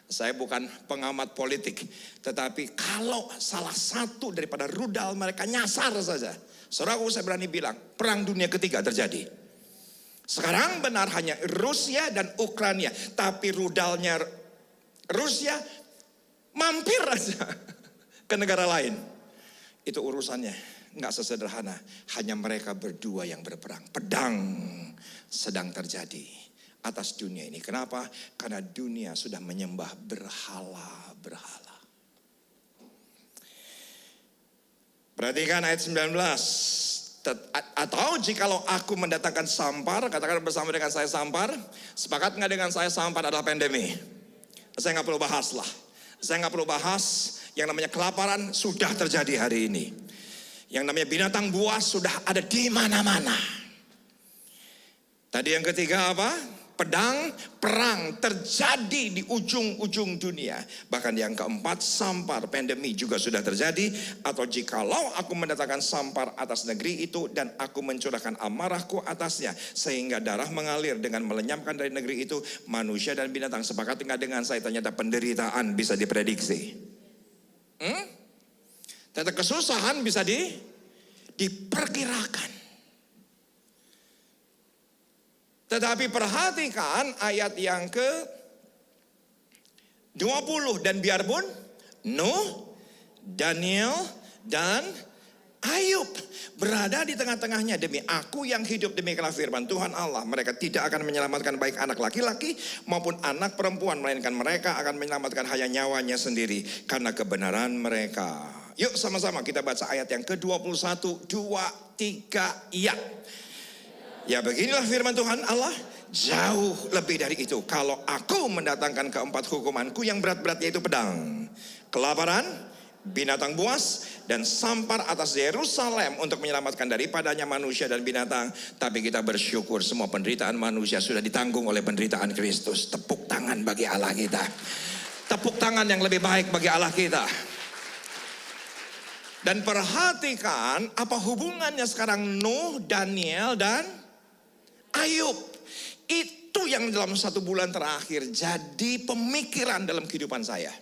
saya bukan pengamat politik, tetapi kalau salah satu daripada rudal mereka nyasar saja, saudaraku, saya berani bilang perang dunia ketiga terjadi. Sekarang benar hanya Rusia dan Ukraina, tapi rudalnya Rusia mampir aja ke negara lain. Itu urusannya nggak sesederhana, hanya mereka berdua yang berperang. Pedang sedang terjadi atas dunia ini. Kenapa? Karena dunia sudah menyembah berhala-berhala. Perhatikan ayat 19. Atau jikalau aku mendatangkan sampar, katakan bersama dengan saya, sampar. Sepakat nggak dengan saya, sampar adalah pandemi? Saya nggak perlu bahas lah. Saya nggak perlu bahas yang namanya kelaparan sudah terjadi hari ini. Yang namanya binatang buas sudah ada di mana-mana. Tadi yang ketiga apa? Pedang, perang terjadi di ujung-ujung dunia. Bahkan yang keempat, sampar, pandemi juga sudah terjadi. Atau jikalau aku mendatangkan sampar atas negeri itu, dan aku mencurahkan amarahku atasnya, sehingga darah mengalir dengan melenyapkan dari negeri itu manusia dan binatang. Sepakat nggak dengan saya, ternyata penderitaan bisa diprediksi. Ternyata kesusahan bisa diperkirakan. Tetapi perhatikan ayat yang ke-20. Dan biarpun Nuh, Daniel, dan Ayub berada di tengah-tengahnya, demi aku yang hidup, demikianlah firman Tuhan Allah, mereka tidak akan menyelamatkan baik anak laki-laki maupun anak perempuan, melainkan mereka akan menyelamatkan hanya nyawanya sendiri karena kebenaran mereka. Yuk sama-sama kita baca ayat yang ke-21, 2, 3, ya. Ya, beginilah firman Tuhan Allah, jauh lebih dari itu. Kalau aku mendatangkan keempat hukumanku yang berat-berat, yaitu pedang, kelaparan, binatang buas, dan sampar atas Yerusalem untuk menyelamatkan daripadanya manusia dan binatang. Tapi kita bersyukur semua penderitaan manusia sudah ditanggung oleh penderitaan Kristus. Tepuk tangan bagi Allah kita. Tepuk tangan yang lebih baik bagi Allah kita. Dan perhatikan apa hubungannya sekarang Nuh, Daniel, dan Ayub. Itu yang dalam 1 bulan terakhir jadi pemikiran dalam kehidupan saya.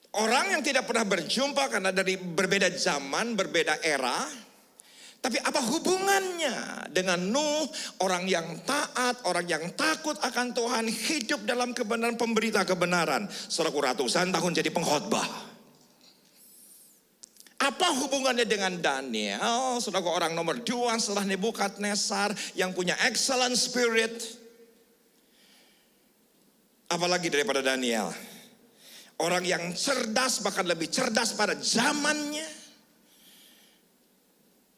Orang yang tidak pernah berjumpa karena dari berbeda zaman, berbeda era, Tapi apa hubungannya dengan Nuh, orang yang taat, orang yang takut akan Tuhan, hidup dalam kebenaran, pemberita kebenaran. Saudaraku, ratusan tahun jadi pengkhotbah. Apa hubungannya dengan Daniel, saudaraku, orang nomor 2 setelah Nebukadnezar yang punya excellent spirit. Apalagi daripada Daniel. Orang yang cerdas, bahkan lebih cerdas pada zamannya.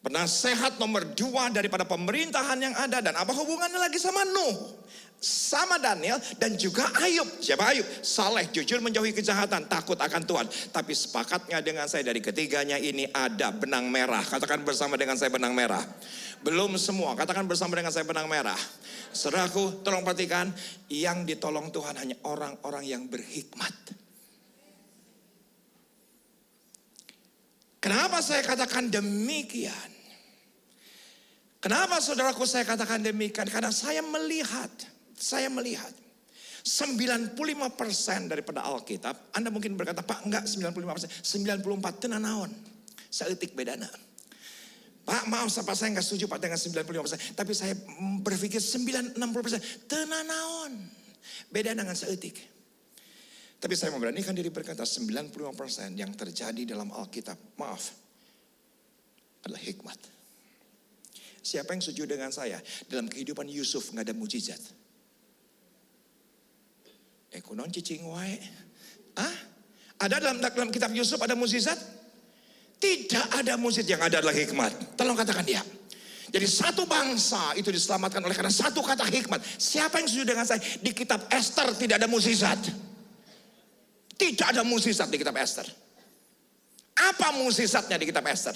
Penasehat nomor 2 daripada pemerintahan yang ada. Dan apa hubungannya lagi sama Nuh, sama Daniel, dan juga Ayub. Siapa Ayub? Saleh, jujur, menjauhi kejahatan, takut akan Tuhan. Tapi sepakatnya dengan saya, dari ketiganya ini ada benang merah. Katakan bersama dengan saya, benang merah. Belum semua, katakan bersama dengan saya, benang merah. Saudaraku, tolong perhatikan, yang ditolong Tuhan hanya orang-orang yang berhikmat. Kenapa saya katakan demikian? Kenapa saudaraku saya katakan demikian? Karena saya melihat 95% daripada Alkitab. Anda mungkin berkata, Pak, enggak 95%, 94 tenanaon. Saeutik bedana. Pak, maaf saya enggak setuju Pak dengan 95%. Tapi saya berpikir 60% tenanaon. Beda dengan saeutik. Tapi saya memberanikan diri berkata 95% yang terjadi dalam Alkitab, maaf, adalah hikmat. Siapa yang setuju dengan saya? Dalam kehidupan Yusuf nggak ada mujizat. Kunon cicing wae. Ada dalam kitab Yusuf ada mujizat? Tidak ada mujizat, yang ada adalah hikmat. Tolong katakan dia. Jadi satu bangsa itu diselamatkan oleh karena satu kata hikmat. Siapa yang setuju dengan saya? Di kitab Esther tidak ada mujizat. Tidak ada mukjizat di kitab Esther. Apa mukjizatnya di kitab Esther?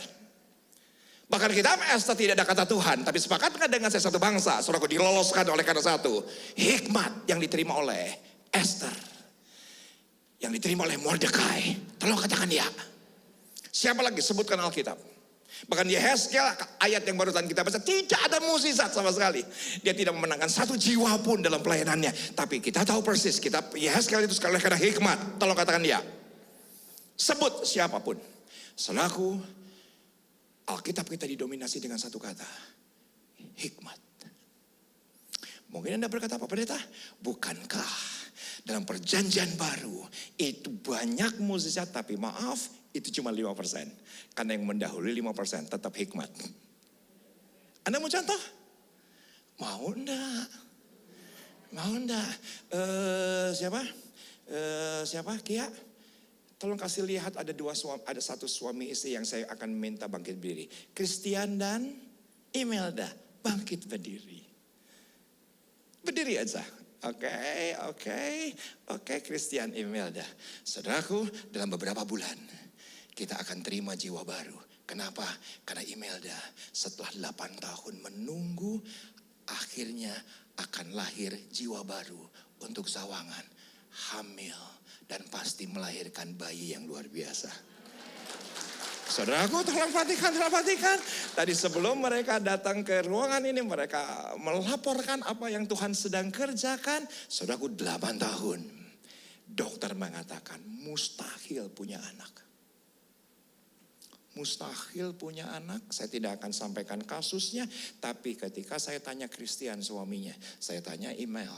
Bahkan kitab Esther tidak ada kata Tuhan. Tapi sepakatkan dengan saya, satu bangsa, saudaraku, diloloskan oleh karena satu hikmat yang diterima oleh Esther, yang diterima oleh Mordekai. Tolong katakan ya. Siapa lagi? Sebutkan Alkitab. Bahkan Yehezkiel, ayat yang barusan kita baca, tidak ada mukjizat sama sekali. Dia tidak memenangkan satu jiwa pun dalam pelayanannya. Tapi kita tahu persis, kitab Yehezkiel itu sekali karena hikmat. Tolong katakan ya. Sebut siapapun. Selaku Alkitab kita didominasi dengan satu kata, hikmat. Mungkin Anda berkata, apa pendeta? Bukankah dalam perjanjian baru itu banyak mukjizat, tapi maaf, itu cuma 5%. Karena yang mendahului 5% tetap hikmat. Anda mau contoh? Mau enggak? Mau enggak? Siapa? Kia? Tolong kasih lihat, ada satu suami istri yang saya akan minta bangkit berdiri. Christian dan Imelda, bangkit berdiri. Berdiri aja. Oke, Christian, Imelda. Saudaraku, dalam beberapa bulan kita akan terima jiwa baru. Kenapa? Karena Imelda setelah 8 tahun menunggu, akhirnya akan lahir jiwa baru untuk Sawangan. Hamil dan pasti melahirkan bayi yang luar biasa. Saudaraku, tolong perhatikan. Tadi sebelum mereka datang ke ruangan ini, mereka melaporkan apa yang Tuhan sedang kerjakan. Saudaraku, 8 tahun. Dokter mengatakan mustahil punya anak. Mustahil punya anak. Saya tidak akan sampaikan kasusnya. Tapi ketika saya tanya Christian, suaminya, saya tanya Email,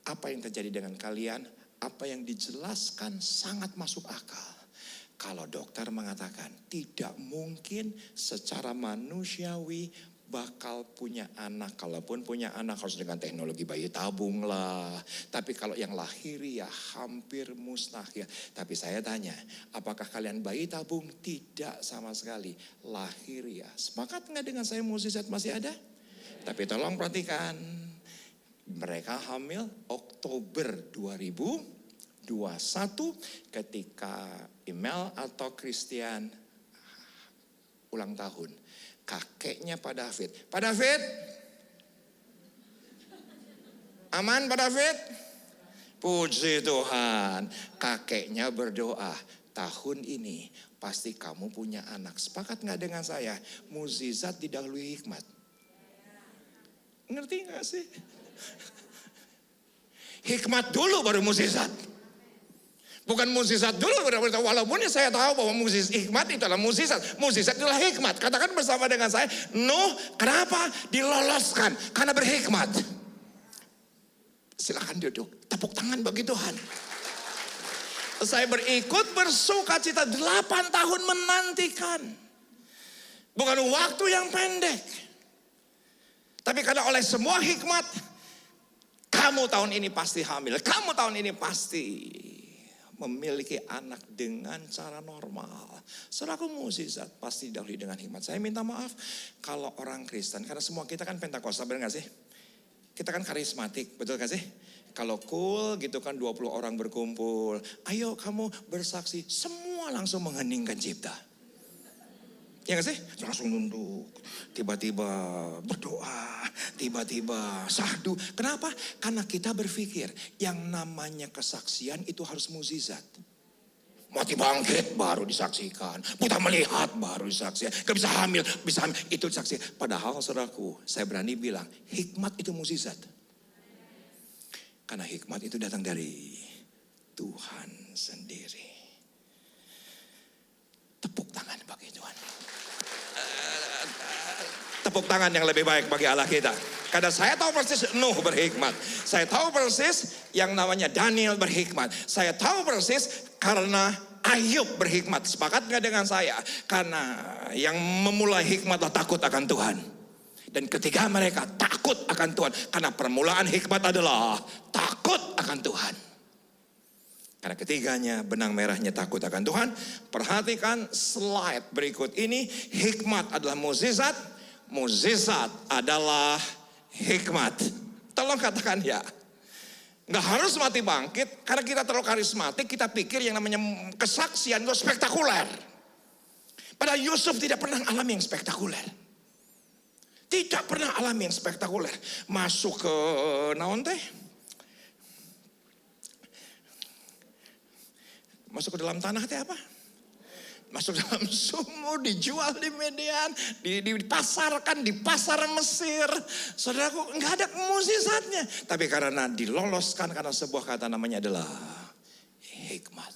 apa yang terjadi dengan kalian? Apa yang dijelaskan sangat masuk akal. Kalau dokter mengatakan tidak mungkin secara manusiawi bakal punya anak. Kalaupun punya anak harus dengan teknologi bayi tabung lah. Tapi kalau yang lahiriah hampir mustahil. Tapi saya tanya, apakah kalian bayi tabung? Tidak sama sekali. Lahiriah. Sepakat nggak dengan saya, mukjizat masih ada? Tapi tolong perhatikan. Mereka hamil Oktober 2021 ketika Email atau Christian ulang tahun. Kakeknya Pak David. Pak David? Aman Pak David? Puji Tuhan. Kakeknya berdoa, tahun ini pasti kamu punya anak. Sepakat gak dengan saya? Mukjizat didahului hikmat. Ngerti gak sih? Hikmat dulu baru mukjizat. Bukan mukjizat dulu, walaupun saya tahu bahwa mukjizat hikmat itu adalah mukjizat. Mukjizat itulah hikmat. Katakan bersama dengan saya, Nuh kenapa diloloskan? Karena berhikmat. Silakan duduk, tepuk tangan bagi Tuhan. Saya berikut bersuka cita 8 tahun menantikan. Bukan waktu yang pendek. Tapi karena oleh semua hikmat, kamu tahun ini pasti hamil. Kamu tahun ini pasti memiliki anak dengan cara normal. Saudaraku, mukjizat pasti didahului dengan hikmat. Saya minta maaf kalau orang Kristen, karena semua kita kan Pentakosta, benar gak sih? Kita kan karismatik, betul gak sih? Kalau cool gitu kan 20 orang berkumpul. Ayo kamu bersaksi, semua langsung mengheningkan cipta. Ya gak sih? Langsung nunduk, tiba-tiba berdoa, tiba-tiba sahdu. Kenapa? Karena kita berpikir yang namanya kesaksian itu harus mukjizat. Mati bangkit baru disaksikan, buta melihat baru disaksikan, gak bisa hamil, itu saksi. Padahal saudaraku, saya berani bilang hikmat itu mukjizat. Karena hikmat itu datang dari Tuhan sendiri. Tepuk tangan bagi Tuhan. Tepuk tangan yang lebih baik bagi Allah kita. Karena saya tahu persis Nuh berhikmat. Saya tahu persis yang namanya Daniel berhikmat. Saya tahu persis karena Ayub berhikmat. Sepakat gak dengan saya? Karena yang memulai hikmatlah takut akan Tuhan. Dan ketika mereka takut akan Tuhan. Karena permulaan hikmat adalah takut akan Tuhan. Karena ketiganya benang merahnya takut akan Tuhan. Perhatikan slide berikut ini. Hikmat adalah mukjizat. Mukjizat adalah hikmat. Tolong katakan ya. Nggak harus mati bangkit. Karena kita terlalu karismatik. Kita pikir yang namanya kesaksian itu spektakuler. Padahal Yusuf tidak pernah alami yang spektakuler. Tidak pernah alami yang spektakuler. Masuk ke naon teh? Masuk ke dalam tanah teh apa? Masuk dalam sumur, dijual di Median, dipasarkan di pasar Mesir. Saudaraku, nggak ada mukjizatnya. Tapi karena diloloskan karena sebuah kata namanya adalah hikmat.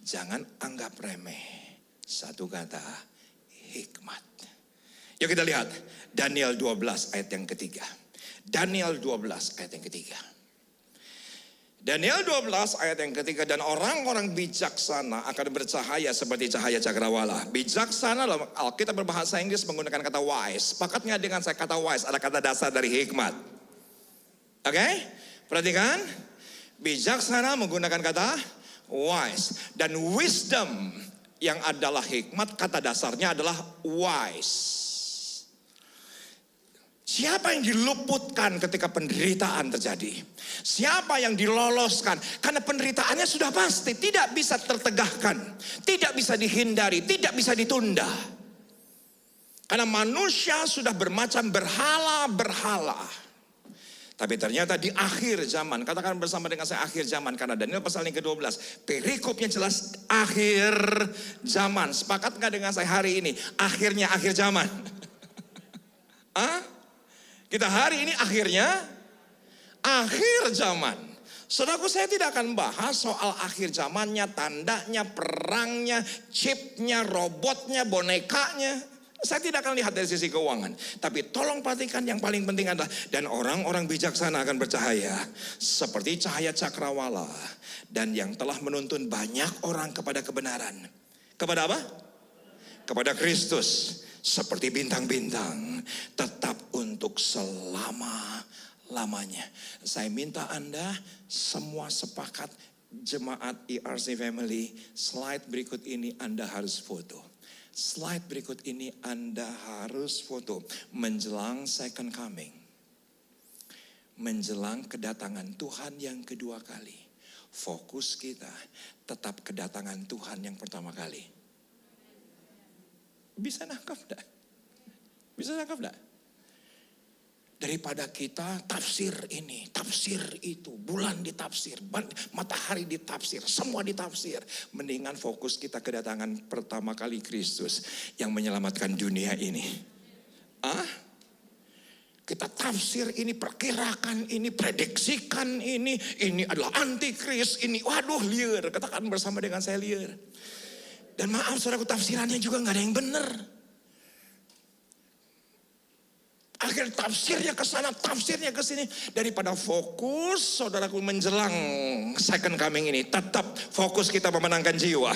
Jangan anggap remeh satu kata hikmat. Yuk kita lihat Daniel 12 ayat yang ketiga. Daniel 12 ayat yang ketiga. Daniel 12 ayat yang ketiga, dan orang-orang bijaksana akan bercahaya seperti cahaya cakrawala. Bijaksana, Alkitab berbahasa Inggris menggunakan kata wise. Sepakat nggak dengan saya kata wise? Ada kata dasar dari hikmat. Oke? Perhatikan. Bijaksana menggunakan kata wise. Dan wisdom yang adalah hikmat, kata dasarnya adalah wise. Siapa yang diluputkan ketika penderitaan terjadi? Siapa yang diloloskan? Karena penderitaannya sudah pasti, tidak bisa tertegahkan, tidak bisa dihindari, tidak bisa ditunda. Karena manusia sudah bermacam berhala-berhala. Tapi ternyata di akhir zaman, katakan bersama dengan saya akhir zaman. Karena Daniel pasal yang ke-12, perikopnya jelas akhir zaman. Sepakat gak dengan saya hari ini? Akhirnya akhir zaman. Kita hari ini akhirnya akhir zaman. Saudaraku, saya tidak akan bahas soal akhir zamannya, tandanya, perangnya, chipnya, robotnya, bonekanya. Saya tidak akan lihat dari sisi keuangan. Tapi tolong perhatikan yang paling penting adalah, dan orang-orang bijaksana akan bercahaya seperti cahaya cakrawala. Dan yang telah menuntun banyak orang kepada kebenaran. Kepada apa? Kepada Kristus. Seperti bintang-bintang, tetap untuk selama-lamanya. Saya minta Anda semua sepakat, jemaat ERC Family, slide berikut ini Anda harus foto. Slide berikut ini Anda harus foto. Menjelang second coming. Menjelang kedatangan Tuhan yang kedua kali. Fokus kita tetap kedatangan Tuhan yang pertama kali. Bisa nangkap enggak? Bisa nangkap enggak? Daripada kita tafsir ini, tafsir itu, bulan ditafsir, matahari ditafsir, semua ditafsir. Mendingan fokus kita kedatangan pertama kali Kristus yang menyelamatkan dunia ini. Kita tafsir ini, perkirakan ini, prediksikan ini adalah antikris, ini waduh liar. Katakan bersama dengan saya liar. Dan maaf saudaraku, tafsirannya juga gak ada yang benar. Akhirnya tafsirnya ke sana, tafsirnya ke sini. Daripada fokus saudaraku menjelang second coming ini, tetap fokus kita memenangkan jiwa.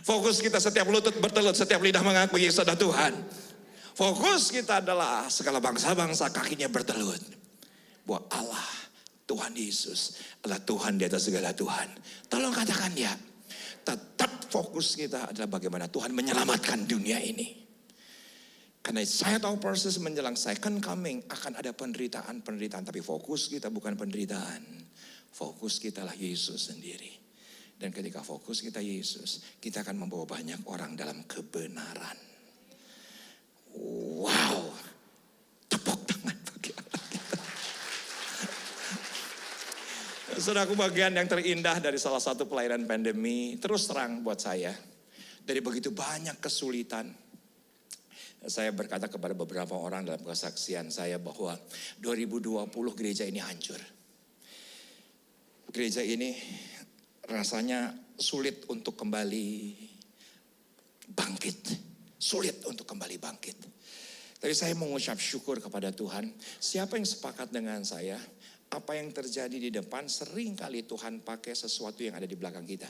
Fokus kita setiap lutut bertelut, setiap lidah mengakui Yesus adalah Tuhan. Fokus kita adalah segala bangsa-bangsa kakinya bertelut bahwa Allah, Tuhan Yesus adalah Tuhan di atas segala Tuhan. Tolong katakan ya. Tetap fokus kita adalah bagaimana Tuhan menyelamatkan dunia ini. Karena saya tahu proses menjelang second coming akan ada penderitaan. Tapi fokus kita bukan penderitaan. Fokus kita lah Yesus sendiri. Dan ketika fokus kita Yesus, kita akan membawa banyak orang dalam kebenaran. Wow, tepuk tangan bagi Allah kita. Saudaraku, bagian yang terindah dari salah satu pelayanan pandemi, terus terang buat saya, dari begitu banyak kesulitan, saya berkata kepada beberapa orang dalam kesaksian saya bahwa 2020 gereja ini hancur. Gereja ini rasanya sulit untuk kembali bangkit. Sulit untuk kembali bangkit. Tapi saya mengucap syukur kepada Tuhan. Siapa yang sepakat dengan saya? Apa yang terjadi di depan sering kali Tuhan pakai sesuatu yang ada di belakang kita.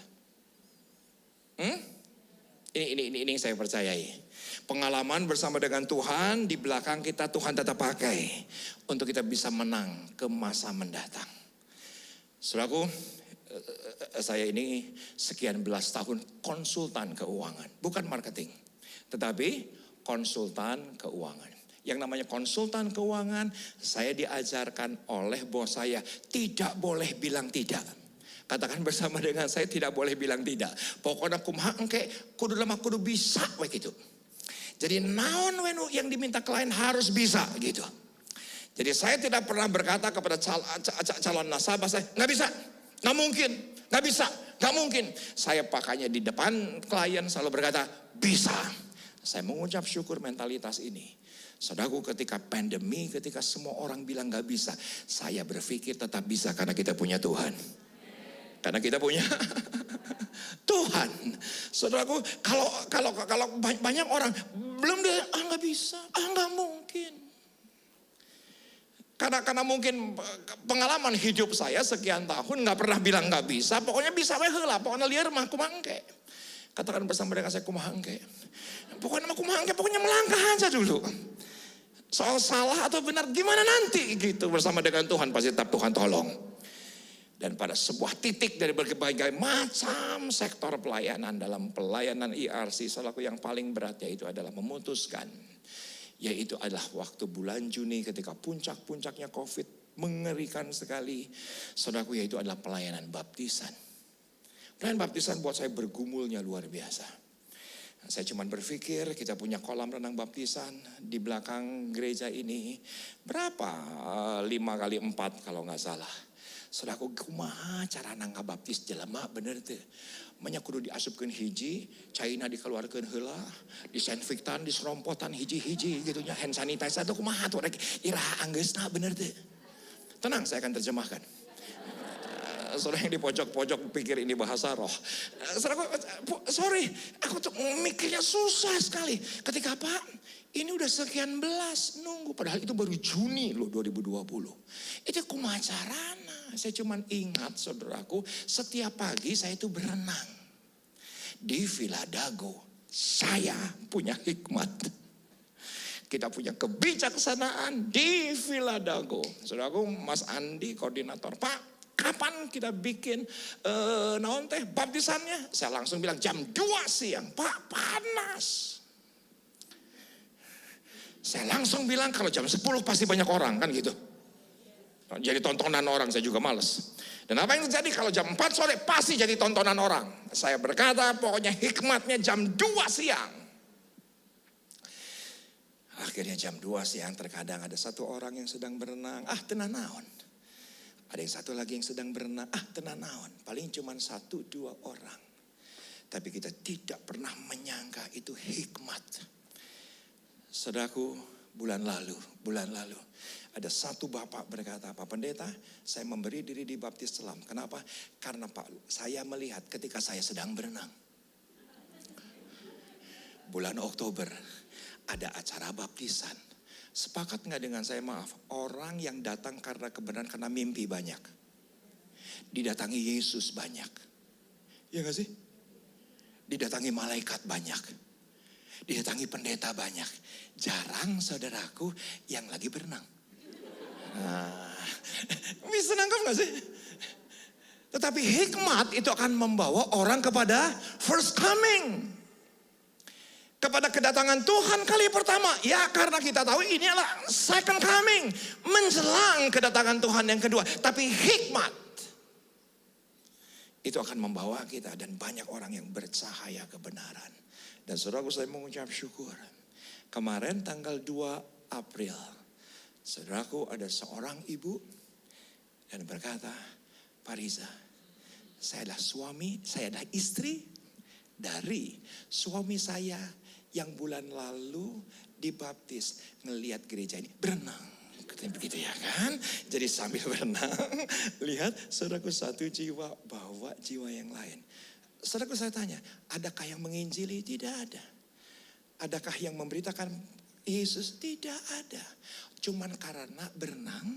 Ini yang saya percayai. Pengalaman bersama dengan Tuhan di belakang kita Tuhan tetap pakai untuk kita bisa menang ke masa mendatang. Saudaraku, saya ini sekian belas tahun konsultan keuangan, bukan marketing. Tetapi konsultan keuangan. Yang namanya konsultan keuangan, saya diajarkan oleh bos saya tidak boleh bilang tidak. Katakan bersama dengan saya, tidak boleh bilang tidak. Pokoknya kumaha engke kudu lemah kudu bisa begitu. Jadi naon wenu yang diminta klien harus bisa gitu. Jadi saya tidak pernah berkata kepada calon nasabah saya nggak bisa, nggak mungkin, nggak bisa, nggak mungkin. Saya pakainya di depan klien selalu berkata bisa. Saya mengucap syukur mentalitas ini. Saudaraku, ketika pandemi, ketika semua orang bilang gak bisa, saya berpikir tetap bisa karena kita punya Tuhan. Karena kita punya Tuhan. Saudaraku, kalau banyak orang belum dia gak bisa, gak mungkin. Karena mungkin pengalaman hidup saya sekian tahun gak pernah bilang gak bisa, pokoknya bisa we heula, pokoknya liar mah kumangke. Katakan bersama dengan saya kumangke. Pokoknya melangkah aja dulu. Soal salah atau benar gimana nanti gitu bersama dengan Tuhan pasti tetap Tuhan tolong. Dan pada sebuah titik dari berbagai macam sektor pelayanan dalam pelayanan IRC, selaku yang paling berat yaitu adalah memutuskan. Yaitu adalah waktu bulan Juni ketika puncak-puncaknya COVID mengerikan sekali. Saudaraku, yaitu adalah pelayanan baptisan. Pelayanan baptisan buat saya bergumulnya luar biasa. Saya cuma berpikir kita punya kolam renang baptisan di belakang gereja ini. Berapa? 5x4 kalau gak salah. Saudaraku, kumaha cara nangka baptis jelema bener tuh. Manya kudu diasupkeun hiji, caina dikeluarkeun heula, disinfektan, diserompotan hiji-hiji gitu nya, hand sanitizer tuh kumaha tuh rek iraha anggeusna bener tuh. Tenang, saya akan terjemahkan. Saudara yang di pojok-pojok pikir ini bahasa roh. Saudara, sorry, aku tuh mikirnya susah sekali. Ketika Pak, ini udah sekian belas nunggu. Padahal itu baru Juni loh 2020. Itu kumaha carana. Saya cuma ingat saudaraku, setiap pagi saya itu berenang. Di Villa Dago, saya punya hikmat. Kita punya kebijaksanaan di Villa Dago. Saudaraku, Mas Andi, koordinator, Pak. Kapan kita bikin naon teh baptisannya? Saya langsung bilang jam 2 siang. Pak, panas. Saya langsung bilang kalau jam 10 pasti banyak orang kan gitu. Jadi tontonan orang, saya juga males. Dan apa yang terjadi kalau jam 4 sore pasti jadi tontonan orang. Saya berkata pokoknya hikmatnya jam 2 siang. Akhirnya jam 2 siang terkadang ada satu orang yang sedang berenang. Tenan naon. Ada yang satu lagi yang sedang berenang, tenan naon. Paling cuma 1-2 orang. Tapi kita tidak pernah menyangka itu hikmat. Saudaraku, bulan lalu. Ada satu bapak berkata, Pak Pendeta, saya memberi diri dibaptis selam. Kenapa? Karena Pak, saya melihat ketika saya sedang berenang. Bulan Oktober ada acara baptisan. Sepakat nggak dengan saya? Maaf, orang yang datang karena kebenaran, karena mimpi banyak. Didatangi Yesus banyak. Iya gak sih? Didatangi malaikat banyak. Didatangi pendeta banyak. Jarang saudaraku yang lagi berenang. Bisa nangkep gak sih? Tetapi hikmat itu akan membawa orang kepada first coming. Kepada kedatangan Tuhan kali pertama. Ya, karena kita tahu ini adalah second coming. Menjelang kedatangan Tuhan yang kedua. Tapi hikmat itu akan membawa kita, dan banyak orang yang bercahaya kebenaran. Dan saudaraku, saya mengucap syukur. Kemarin tanggal 2 April, saudaraku, ada seorang ibu dan berkata, Pak Riza, saya adalah suami, saya adalah istri dari suami saya yang bulan lalu dibaptis, ngelihat gereja ini berenang. Katanya begitu ya kan. Jadi sambil berenang, lihat saudaraku, satu jiwa bawa jiwa yang lain. Saudaraku, saya tanya, adakah yang menginjili? Tidak ada. Adakah yang memberitakan Yesus? Tidak ada. Cuman karena berenang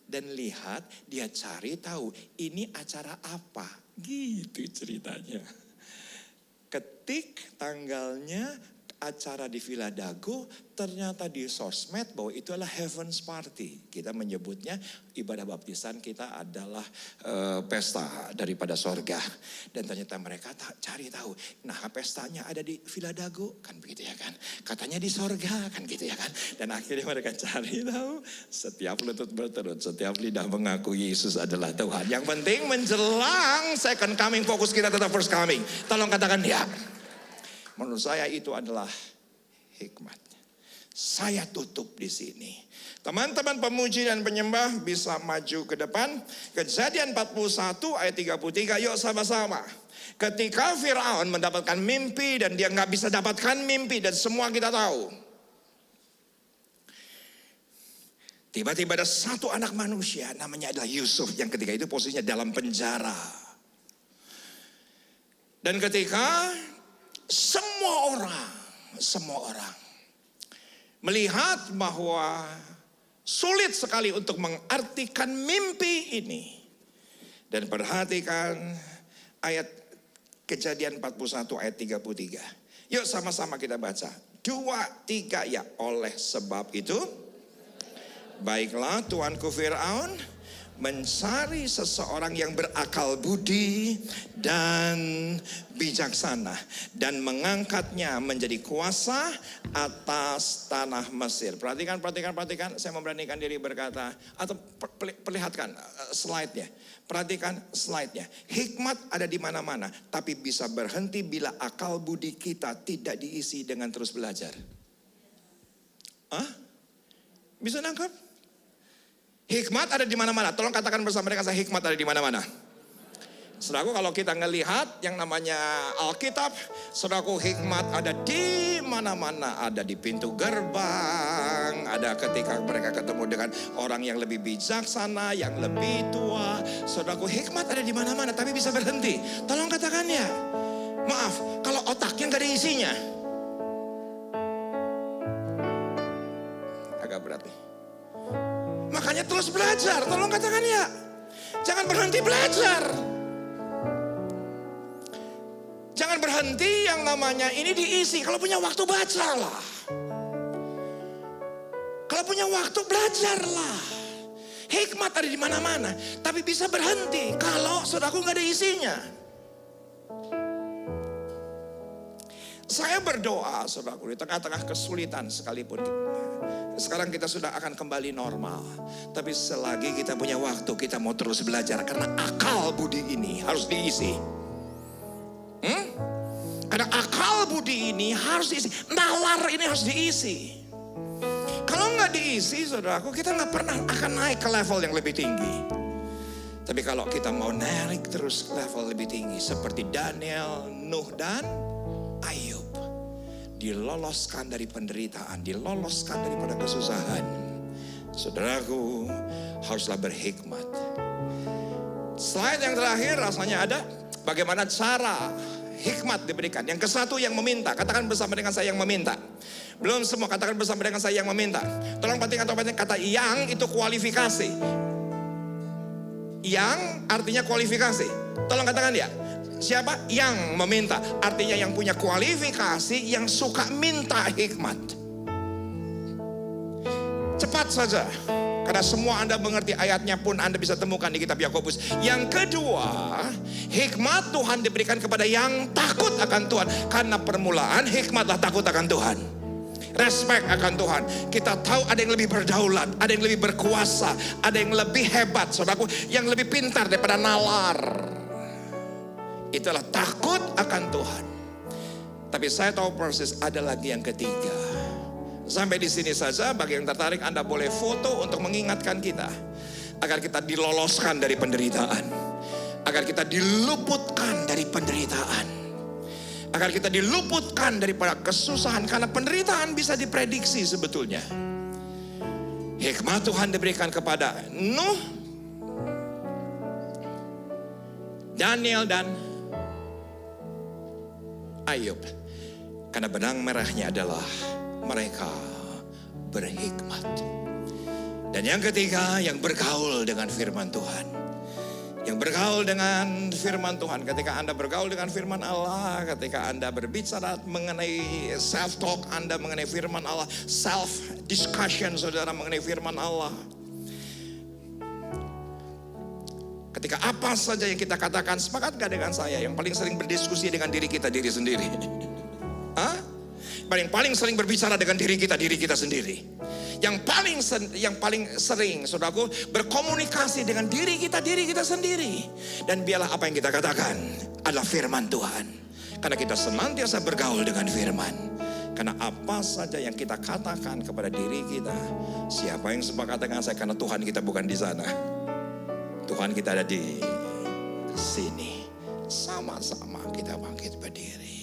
dan lihat, dia cari tahu ini acara apa. Gitu ceritanya. Ketik tanggalnya acara di Villa Dago, ternyata di sosmed bahwa itu adalah Heaven's Party. Kita menyebutnya ibadah baptisan kita adalah pesta daripada sorga. Dan ternyata mereka cari tahu, nah pestanya ada di Villa Dago, kan begitu ya kan. Katanya di sorga, kan gitu ya kan. Dan akhirnya mereka cari tahu, setiap lutut berterut, setiap lidah mengaku Yesus adalah Tuhan. Yang penting menjelang second coming, fokus kita tetap first coming. Tolong katakan ya. Menurut saya itu adalah hikmat. Saya tutup di sini. Teman-teman pemuji dan penyembah bisa maju ke depan. Kejadian 41 ayat 33. Yuk sama-sama. Ketika Firaun mendapatkan mimpi dan dia nggak bisa dapatkan mimpi, dan semua kita tahu. Tiba-tiba ada satu anak manusia, namanya adalah Yusuf, yang ketika itu posisinya dalam penjara. Dan ketika semua orang melihat bahwa sulit sekali untuk mengartikan mimpi ini. Dan perhatikan ayat Kejadian 41 ayat 33. Yuk sama-sama kita baca. 2, 3 ya. Oleh sebab itu, baiklah tuanku Firaun mencari seseorang yang berakal budi dan bijaksana, dan mengangkatnya menjadi kuasa atas tanah Mesir. Perhatikan. Saya memberanikan diri berkata, atau perlihatkan slide-nya. Perhatikan slide-nya. Hikmat ada di mana-mana, tapi bisa berhenti bila akal budi kita tidak diisi dengan terus belajar. Bisa nangkap? Hikmat ada di mana-mana. Tolong katakan bersama mereka, saya hikmat ada di mana-mana. Saudaraku, kalau kita ngelihat yang namanya Alkitab, saudaraku, hikmat ada di mana-mana. Ada di pintu gerbang, ada ketika mereka ketemu dengan orang yang lebih bijaksana, yang lebih tua. Saudaraku, hikmat ada di mana-mana, tapi bisa berhenti. Tolong katakan ya. Maaf, kalau otaknya gak ada isinya. Agak berat nih. Makanya terus belajar, tolong katakan ya. Jangan berhenti belajar. Jangan berhenti yang namanya ini diisi. Kalau punya waktu bacalah. Kalau punya waktu belajarlah. Hikmat ada di mana-mana, tapi bisa berhenti kalau saudaraku nggak ada isinya. Saya berdoa saudaraku, di tengah-tengah kesulitan sekalipun. Sekarang kita sudah akan kembali normal. Tapi selagi kita punya waktu, kita mau terus belajar. Karena akal budi ini harus diisi. Karena akal budi ini harus diisi. Nalar ini harus diisi. Kalau nggak diisi, saudaraku, kita nggak pernah akan naik ke level yang lebih tinggi. Tapi kalau kita mau naik terus ke level lebih tinggi, seperti Daniel, Nuh, dan Ayub. diloloskan dari penderitaan, diloloskan daripada kesusahan, saudaraku, haruslah berhikmat. Slide yang terakhir rasanya ada bagaimana cara hikmat diberikan. Yang ke satu yang meminta, katakan bersama dengan saya yang meminta. Belum semua, katakan bersama dengan saya yang meminta. Tolong penting atau penting kata yang itu kualifikasi. Yang artinya kualifikasi. Tolong katakan ya. Siapa? Yang meminta. Artinya yang punya kualifikasi, yang suka minta hikmat. Cepat saja. Karena semua Anda mengerti ayatnya pun Anda bisa temukan di kitab Yakobus. Yang kedua, hikmat Tuhan diberikan kepada yang takut akan Tuhan. Karena permulaan hikmatlah takut akan Tuhan. Respect akan Tuhan. Kita tahu ada yang lebih berdaulat, ada yang lebih berkuasa, ada yang lebih hebat, saudaraku, yang lebih pintar daripada nalar. Itulah takut akan Tuhan. Tapi saya tahu persis ada lagi yang ketiga. Sampai di sini saja, bagi yang tertarik Anda boleh foto untuk mengingatkan kita. Agar kita diloloskan dari penderitaan. Agar kita diluputkan dari penderitaan. Agar kita diluputkan daripada kesusahan. Karena penderitaan bisa diprediksi sebetulnya. Hikmat Tuhan diberikan kepada Nuh, Daniel dan Ayub. Karena benang merahnya adalah mereka berhikmat. Dan yang ketiga, yang bergaul dengan firman Tuhan. Yang bergaul dengan firman Tuhan. Ketika Anda bergaul dengan firman Allah, ketika Anda berbicara mengenai self-talk Anda mengenai firman Allah, self-discussion saudara mengenai firman Allah. Ketika apa saja yang kita katakan, sepakat gak dengan saya? Yang paling sering berdiskusi dengan diri kita, diri sendiri. Hah? Paling sering berbicara dengan diri kita sendiri. Yang paling sering, saudaraku, berkomunikasi dengan diri kita sendiri. Dan biarlah apa yang kita katakan adalah firman Tuhan. Karena kita senantiasa bergaul dengan firman. Karena apa saja yang kita katakan kepada diri kita, siapa yang sepakat dengan saya? Karena Tuhan kita bukan di sana. Tuhan kita ada di sini. Sama-sama kita bangkit berdiri.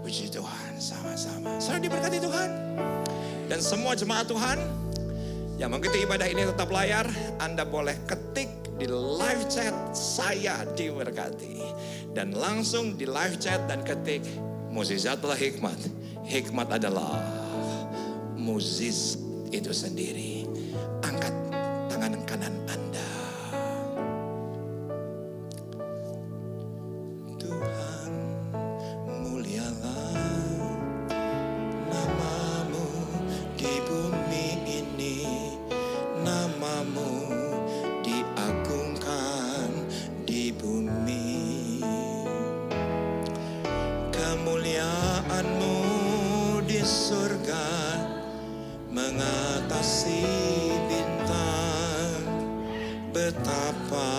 Puji Tuhan, sama-sama. Saudara diberkati Tuhan. Dan semua jemaat Tuhan yang mengikuti ibadah ini tetap layar, Anda boleh ketik di live chat saya diberkati. Dan langsung di live chat dan ketik mukjizatlah hikmat. Hikmat adalah mukjizat itu sendiri. Angkat tangan kanan Anda. Tuhan, mulialah namamu di bumi ini, namamu diagungkan di bumi. Kemuliaanmu di surga mengatasi bintang. Betapa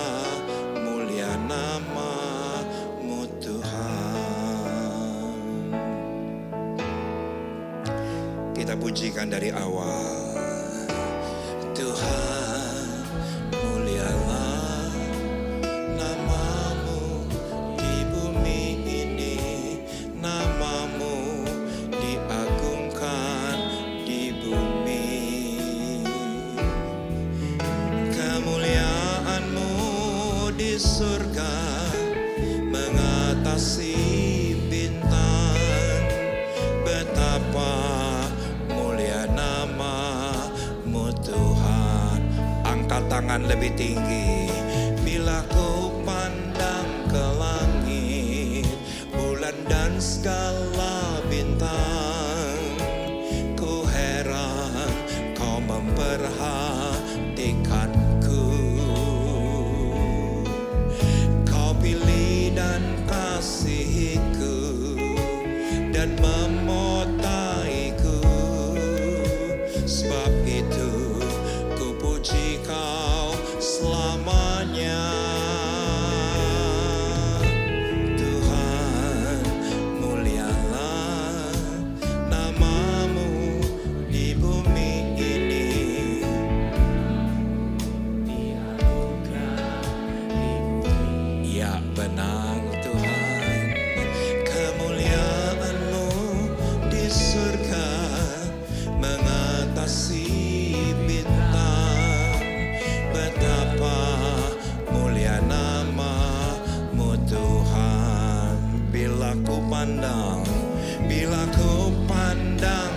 mulia namamu Tuhan. Kita pujikan dari awal. Tuhan, mulialah namamu di bumi ini, namamu diagungkan di bumi. Kemuliaanmu di surga mengatasi bintang. Betapa mulia namamu Tuhan. Angkat tangan lebih tinggi. Bila ku pandang ke langit, bulan dan segala bintang, ku heran kau memperhatikanku. Kau pilih dan kasihiku dan memotaiku. Sebab itu ku puji kau selamanya. Tuhan, mulialah pandang, bila ku pandang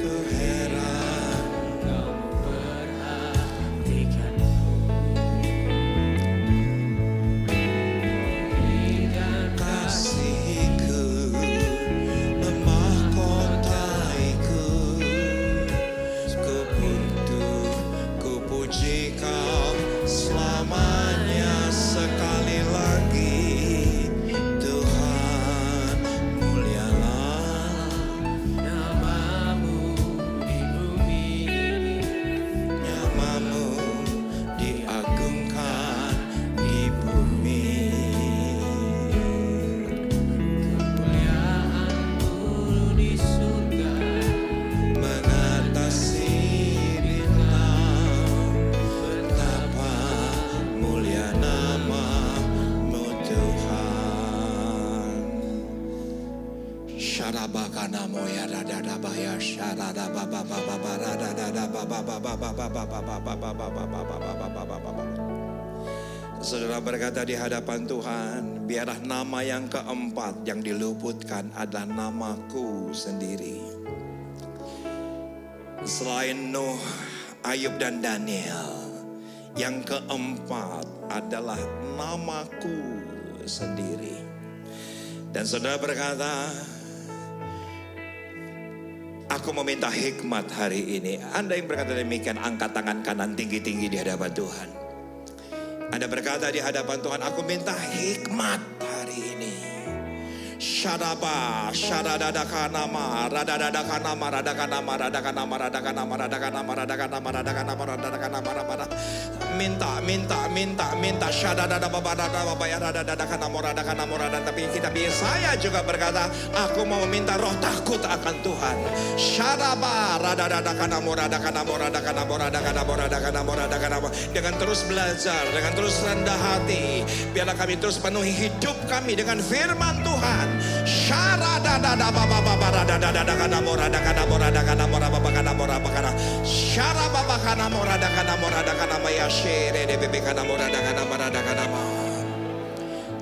ku heran kasihku memahkotaiku, ku butuh, ku puji kau selamanya. Sekali lagi Tuhan, mulialah Namamu di bumi, namamu, diagungkan di bumi. kemuliaanmu di surga, Mengatasi bintang, betapa mulia namamu Tuhan. Syarabakana moya radada baya syarada baba baba barada dada baba baba baba baba baba baba baba. Saudara berkata di hadapan Tuhan, biarlah nama yang keempat yang diluputkan adalah namaku sendiri. Selain Nuh, Ayub dan Daniel, yang keempat adalah namaku sendiri. Dan saudara berkata, aku meminta hikmat hari ini. Anda yang berkata demikian, angkat tangan kanan tinggi-tinggi di hadapan Tuhan. Anda berkata di hadapan Tuhan, aku minta hikmat hari ini. Syadaba, syadadadakanama, radadadakanama, radakanama, radakanama, radakanama, radakanama, radakanama, radakanama, radakanama, radakanama. Minta, syadadadababadadababaya, radadakanama, radakanama. Tapi saya juga berkata, aku mau minta roh takut akan Tuhan. Syadaba, radadadakanama, radakanama, radakanama, radakanama, radakanama, radakanama. Dengan terus belajar, dengan terus rendah hati, biarlah kami terus penuhi hidup kami dengan firman Tuhan.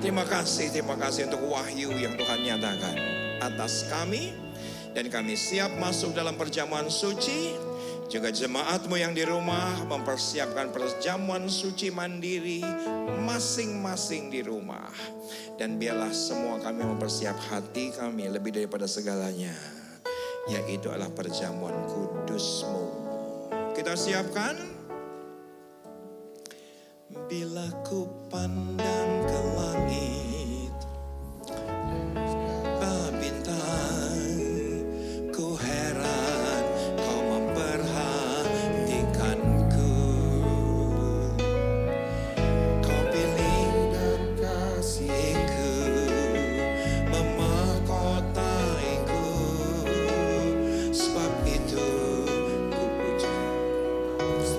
Terima kasih untuk wahyu yang Tuhan nyatakan atas kami. Dan kami siap masuk dalam perjamuan suci. Juga jemaatmu yang di rumah mempersiapkan perjamuan suci mandiri masing-masing di rumah. Dan biarlah semua kami mempersiap hati kami lebih daripada segalanya, yaitu adalah perjamuan kudus-Mu. Kita siapkan. Bila ku pandang ke langit, bintang, ku heran kau memperhatikanku. Kau pilih dan kasihku, memahkotaiku. Sebab itu ku puji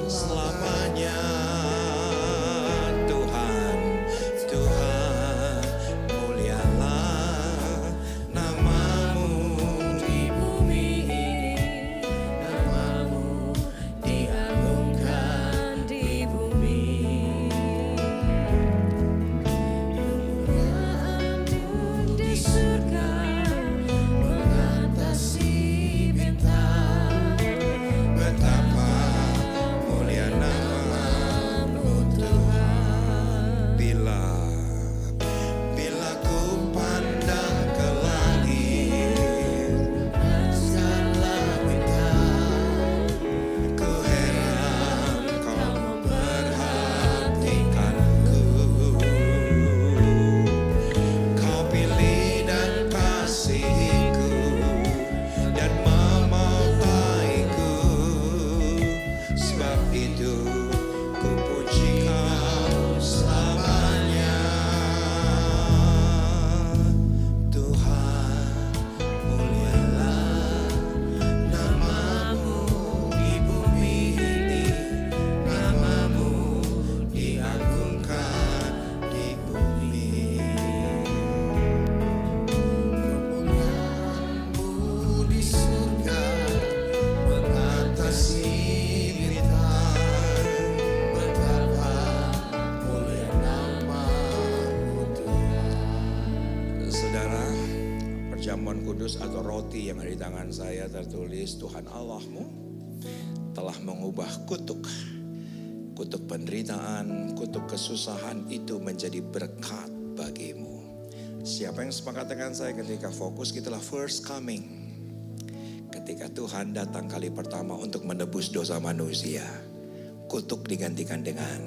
selamanya Tuhan. kudus atau roti yang ada di tangan saya tertulis Tuhan Allahmu telah mengubah kutuk penderitaan, kutuk kesusahan itu menjadi berkat bagimu. Siapa yang sepakat dengan saya ketika fokus kita lah first coming? Ketika Tuhan datang kali pertama untuk menebus dosa manusia, kutuk digantikan dengan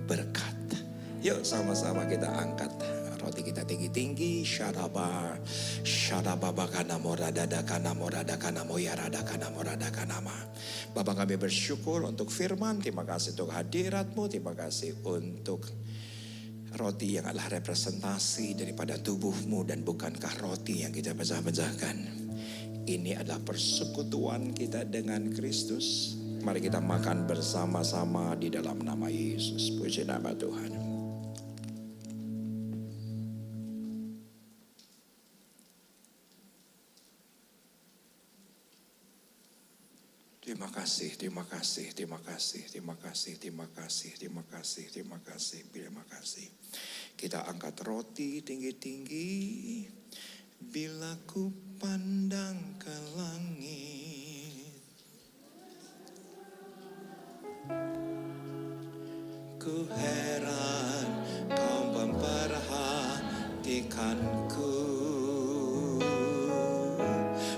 berkat. Yuk sama-sama kita angkat roti kita tinggi-tinggi. Bapa, kami bersyukur untuk firman. Terima kasih untuk hadirat-Mu. Terima kasih untuk roti yang adalah representasi daripada tubuh-Mu dan bukankah roti yang kita pecah-pecahkan. Ini adalah persekutuan kita dengan Kristus. Mari kita makan bersama-sama di dalam nama Yesus. Puji nama Tuhan. Terima kasih, terima kasih, terima kasih, terima kasih, terima kasih, terima kasih, terima kasih, terima kasih. Kita angkat roti tinggi-tinggi. Bila ku pandang ke langit, ku heran kau memperhatikanku.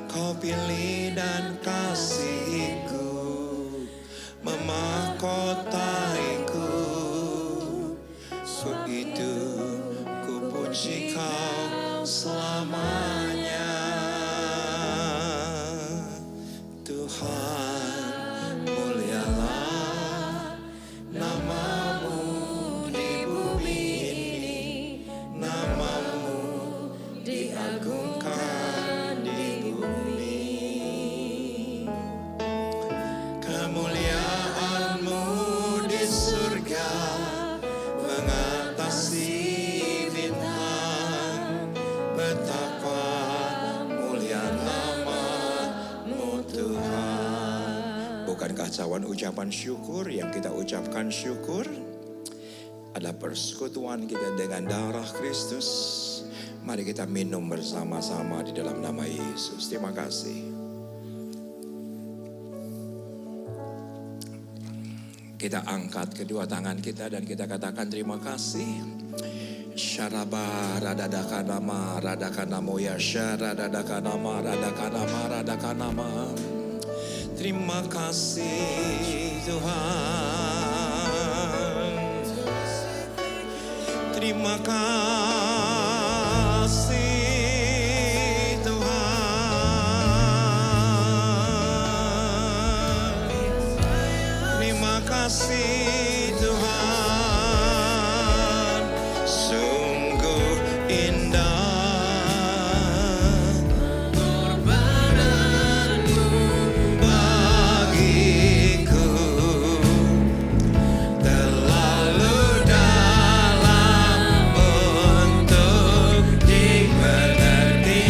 Kau pilih dan kasihku memahkotaiku. Sebab itu ku puji kau selamanya. Tuhan, mulialah namamu di bumi ini. Namamu diagungkan di bumi. Kemuliaanmu di surga mengatasi bintang. Betapa mulia namamu Tuhan. Bukankah cawan ucapan syukur yang kita ucapkan syukur adalah persekutuan kita dengan darah Kristus. Mari kita minum bersama-sama di dalam nama Yesus. Terima kasih. Kita angkat kedua tangan kita dan kita katakan terima kasih. Syaraba radadakanama radakanamoya syaradadakanama radakanaama. Terima kasih Tuhan. Terima kasih Tuhan. Terima kasih Tuhan. Sungguh indah pengorbananmu bagiku. Terlalu dalam untuk dimengerti.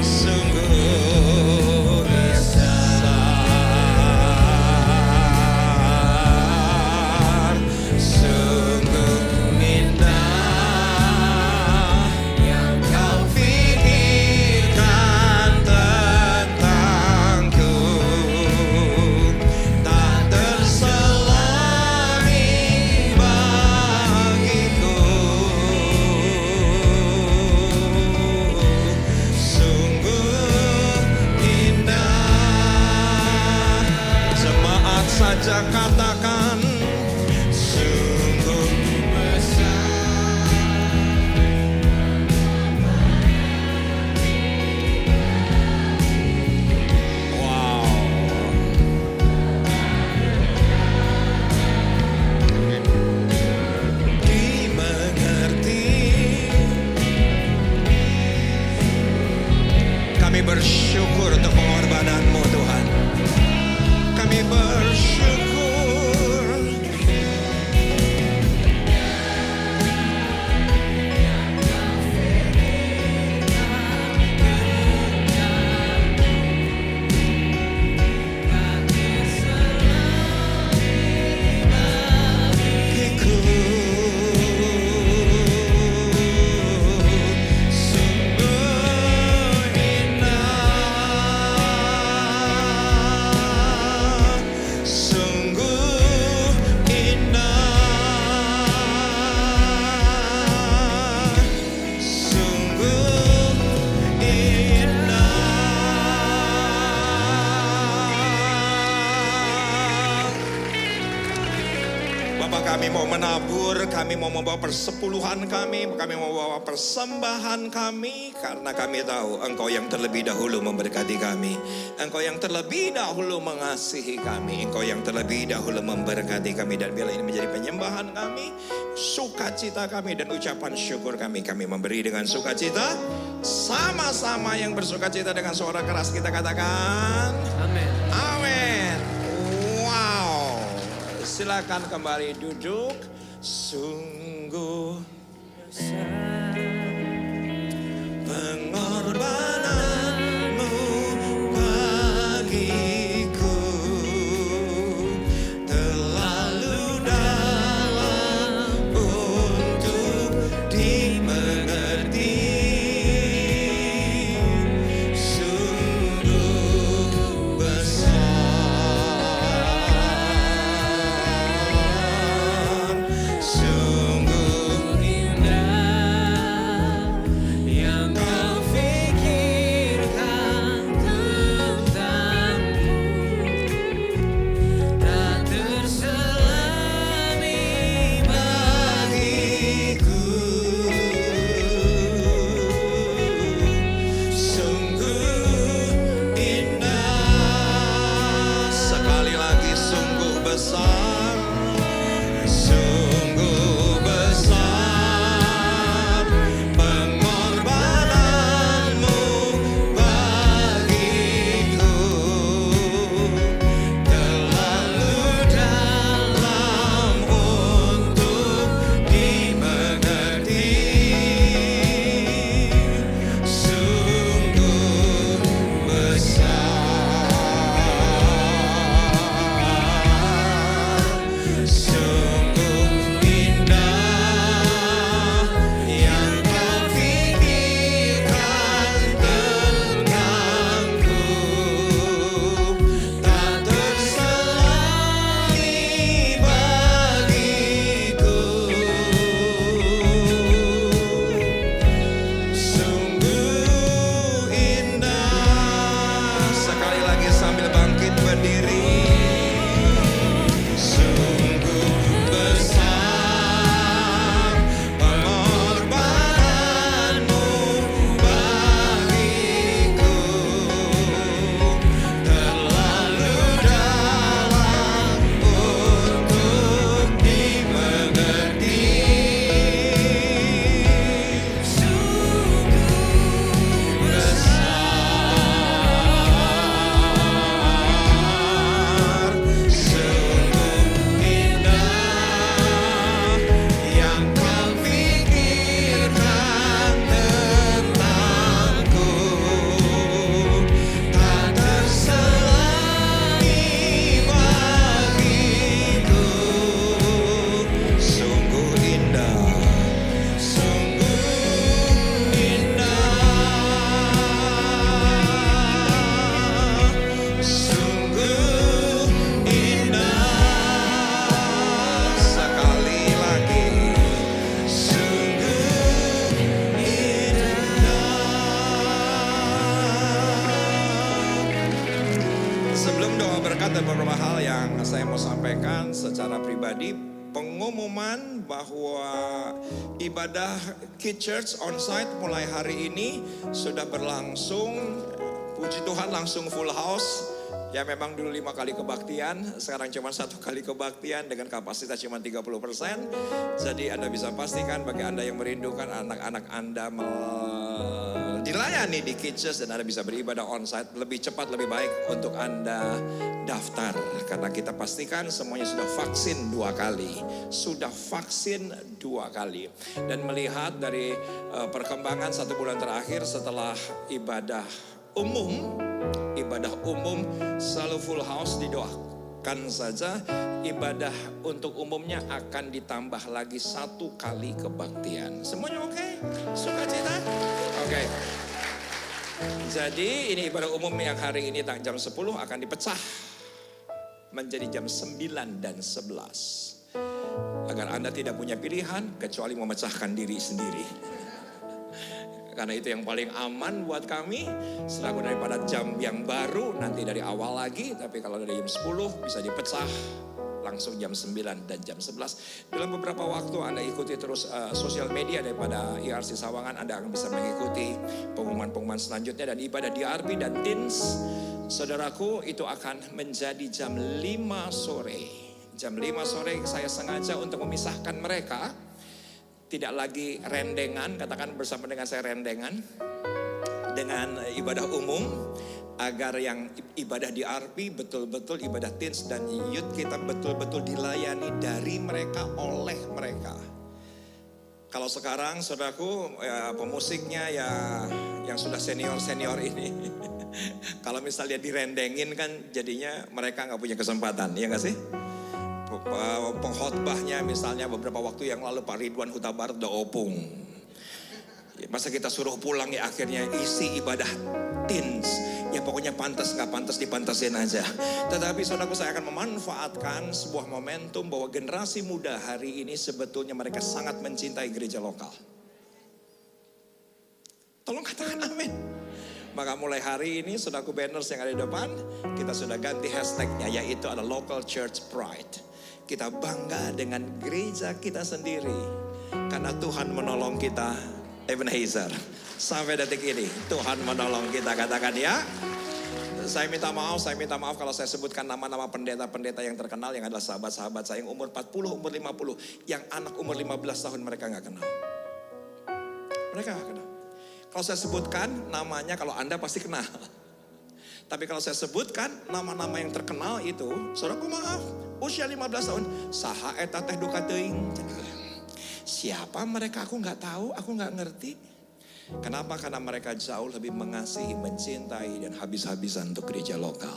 Sungguh besar, sungguh indah yang kau pikirkan tentangku. Tak terselami bagiku. Sungguh indah. Jemaat saja katakan sungguh besar. Wow. Dimengerti. Kami bersyukur untuk pengorbanan-Mu Tuhan. Kami bersyukur. Bagiku. kami mau menabur, kami mau membawa persepuluhan kami mau membawa persembahan kami. Karena kami tahu Engkau yang terlebih dahulu memberkati kami. Engkau yang terlebih dahulu mengasihi kami. Engkau yang terlebih dahulu memberkati kami. Dan biarlah ini menjadi penyembahan kami, sukacita kami dan ucapan syukur kami. Kami memberi dengan sukacita. Sama-sama yang bersukacita dengan suara keras kita katakan Amin. amin. Wow. Silakan kembali duduk. Sungguh pengorbananmu bagiku terlalu dalam untuk dimengerti. Sungguh besar, sungguh indah yang kau fikirkan tentangku. Tak terselami bagiku. Sungguh indah. Sekali lagi, sungguh besar, sungguh besar pengorbananmu bagiku. Terlalu dalam untuk dimengerti. Sungguh besar, sungguh indah yang kau fikirkan tentangku. Tak terselami bagiku. Sungguh indah. Sekali lagi sambil bangkit berdiri. Sungguh besar pengorbananmu bagiku. Terlalu dalam untuk dimengerti. Sungguh besar, sungguh indah yang kau fikirkan tentangku. Tak terselami bagiku. Sungguh indah, sungguh indah, sungguh indah. Sekali lagi, sungguh indah. Sebelum doa berkat dan beberapa hal yang saya mau sampaikan secara pribadi, pengumuman bahwa ibadah Kid Church onsite mulai hari ini sudah berlangsung. Puji Tuhan langsung full house. Ya memang dulu 5 kali kebaktian, sekarang cuma 1 kali kebaktian dengan kapasitas cuma 30%. Jadi Anda bisa pastikan bagi Anda yang merindukan anak-anak Anda dilayani di Kid Church dan Anda bisa beribadah onsite lebih cepat lebih baik untuk Anda daftar. Karena kita pastikan semuanya sudah vaksin 2 kali. Sudah vaksin 2 kali. Dan melihat dari perkembangan 1 bulan terakhir setelah ibadah umum selalu full house, didoakan saja ibadah untuk umumnya akan ditambah lagi 1 kali kebaktian. Semuanya oke? Sukacita? Oke. Jadi ini ibadah umum yang hari ini jam 10 akan dipecah menjadi jam 9 dan 11. Agar Anda tidak punya pilihan kecuali memecahkan diri sendiri. Karena itu yang paling aman buat kami. Selaku daripada jam yang baru nanti dari awal lagi. Tapi kalau dari jam 10 bisa dipecah langsung jam 9 dan jam 11. Dalam beberapa waktu Anda ikuti terus sosial media daripada IRC Sawangan, Anda akan bisa mengikuti pengumuman-pengumuman selanjutnya dan ibadah DRP dan Teens. Saudaraku, itu akan menjadi jam 5 sore. Jam 5 sore saya sengaja untuk memisahkan mereka. Tidak lagi rendengan, katakan bersama dengan saya rendengan. Dengan ibadah umum. Agar yang ibadah di RP betul-betul ibadah teens dan youth kita betul-betul dilayani dari mereka, oleh mereka. Kalau sekarang saudaraku ya, pemusiknya ya yang sudah senior-senior ini. Kalau misalnya direndengin kan jadinya mereka gak punya kesempatan, ya gak sih? Pengkhotbahnya misalnya beberapa waktu yang lalu Pak Ridwan Huta Barat udah opung. Masa kita suruh pulang ya akhirnya isi ibadah teens. Ya pokoknya pantas gak pantas dipantasin aja. Tetapi saudaraku saya akan memanfaatkan sebuah momentum bahwa generasi muda hari ini sebetulnya mereka sangat mencintai gereja lokal. Tolong katakan amin. Maka mulai hari ini saudaraku banners yang ada di depan kita sudah ganti hashtagnya yaitu ada Local Church Pride. Kita bangga dengan gereja kita sendiri. Karena Tuhan menolong kita Ebenezer. Sampai detik ini Tuhan menolong kita, katakan ya. Saya minta maaf kalau saya sebutkan nama-nama pendeta-pendeta yang terkenal yang adalah sahabat-sahabat saya yang umur 40, umur 50, yang anak umur 15 tahun mereka gak kenal. Mereka gak kenal. Kalau saya sebutkan namanya, kalau Anda pasti kenal. Tapi kalau saya sebutkan nama-nama yang terkenal itu, saudaraku maaf, usia 15 tahun, saha eta teh duka teuing. Siapa mereka aku gak tahu, aku gak ngerti. Kenapa? Karena mereka jauh lebih mengasihi, mencintai dan habis-habisan untuk gereja lokal.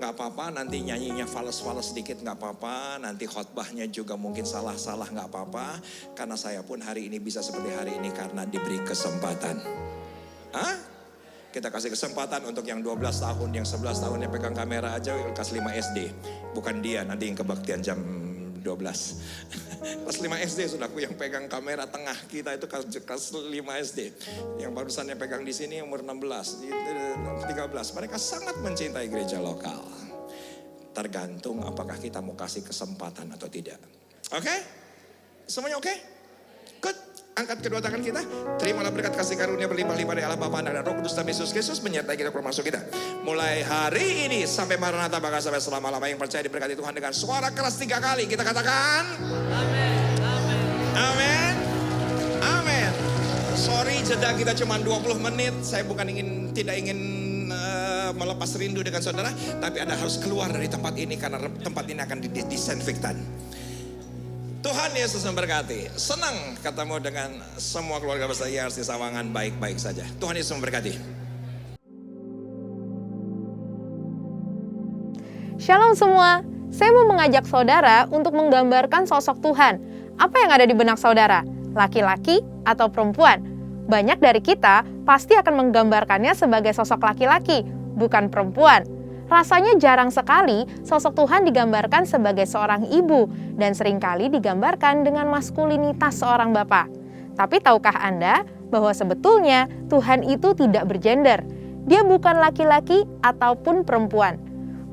Gak apa-apa nanti nyanyinya fals-fals sedikit gak apa-apa. Nanti khotbahnya juga mungkin salah-salah gak apa-apa. Karena saya pun hari ini bisa seperti hari ini karena diberi kesempatan. Hah? Kita kasih kesempatan untuk yang 12 tahun, yang 11 tahun yang pegang kamera aja kelas 5 SD. Bukan dia nanti yang kebaktian jam 12. Kelas 5 SD saudaraku yang pegang kamera tengah kita itu kelas 5 SD. Yang barusan yang pegang di sini umur 16, 13. Mereka sangat mencintai gereja lokal. Tergantung apakah kita mau kasih kesempatan atau tidak. Oke? Semuanya oke? Good. Angkat kedua tangan kita. Terimalah berkat kasih karunia berlimpah-limpah dari Allah Bapa, Anak dan Roh Kudus dalam Yesus Kristus menyertai kita keluar masuk kita. Mulai hari ini sampai Maranatha bahkan sampai selama-lamanya yang percaya diberkati Tuhan dengan suara keras 3 kali. Kita katakan amin. Amin. Amin. Sorry jeda kita cuma 20 menit. Saya bukan tidak ingin melepas rindu dengan saudara, tapi Anda harus keluar dari tempat ini karena tempat ini akan didisinfektan. Tuhan Yesus memberkati. Senang ketemu dengan semua keluarga besar IRC Sawangan baik-baik saja. Tuhan Yesus memberkati. Shalom semua. Saya mau mengajak saudara untuk menggambarkan sosok Tuhan. Apa yang ada di benak saudara? Laki-laki atau perempuan? Banyak dari kita pasti akan menggambarkannya sebagai sosok laki-laki, bukan perempuan. Rasanya jarang sekali sosok Tuhan digambarkan sebagai seorang ibu dan seringkali digambarkan dengan maskulinitas seorang bapak. Tapi tahukah Anda bahwa sebetulnya Tuhan itu tidak bergender? Dia bukan laki-laki ataupun perempuan.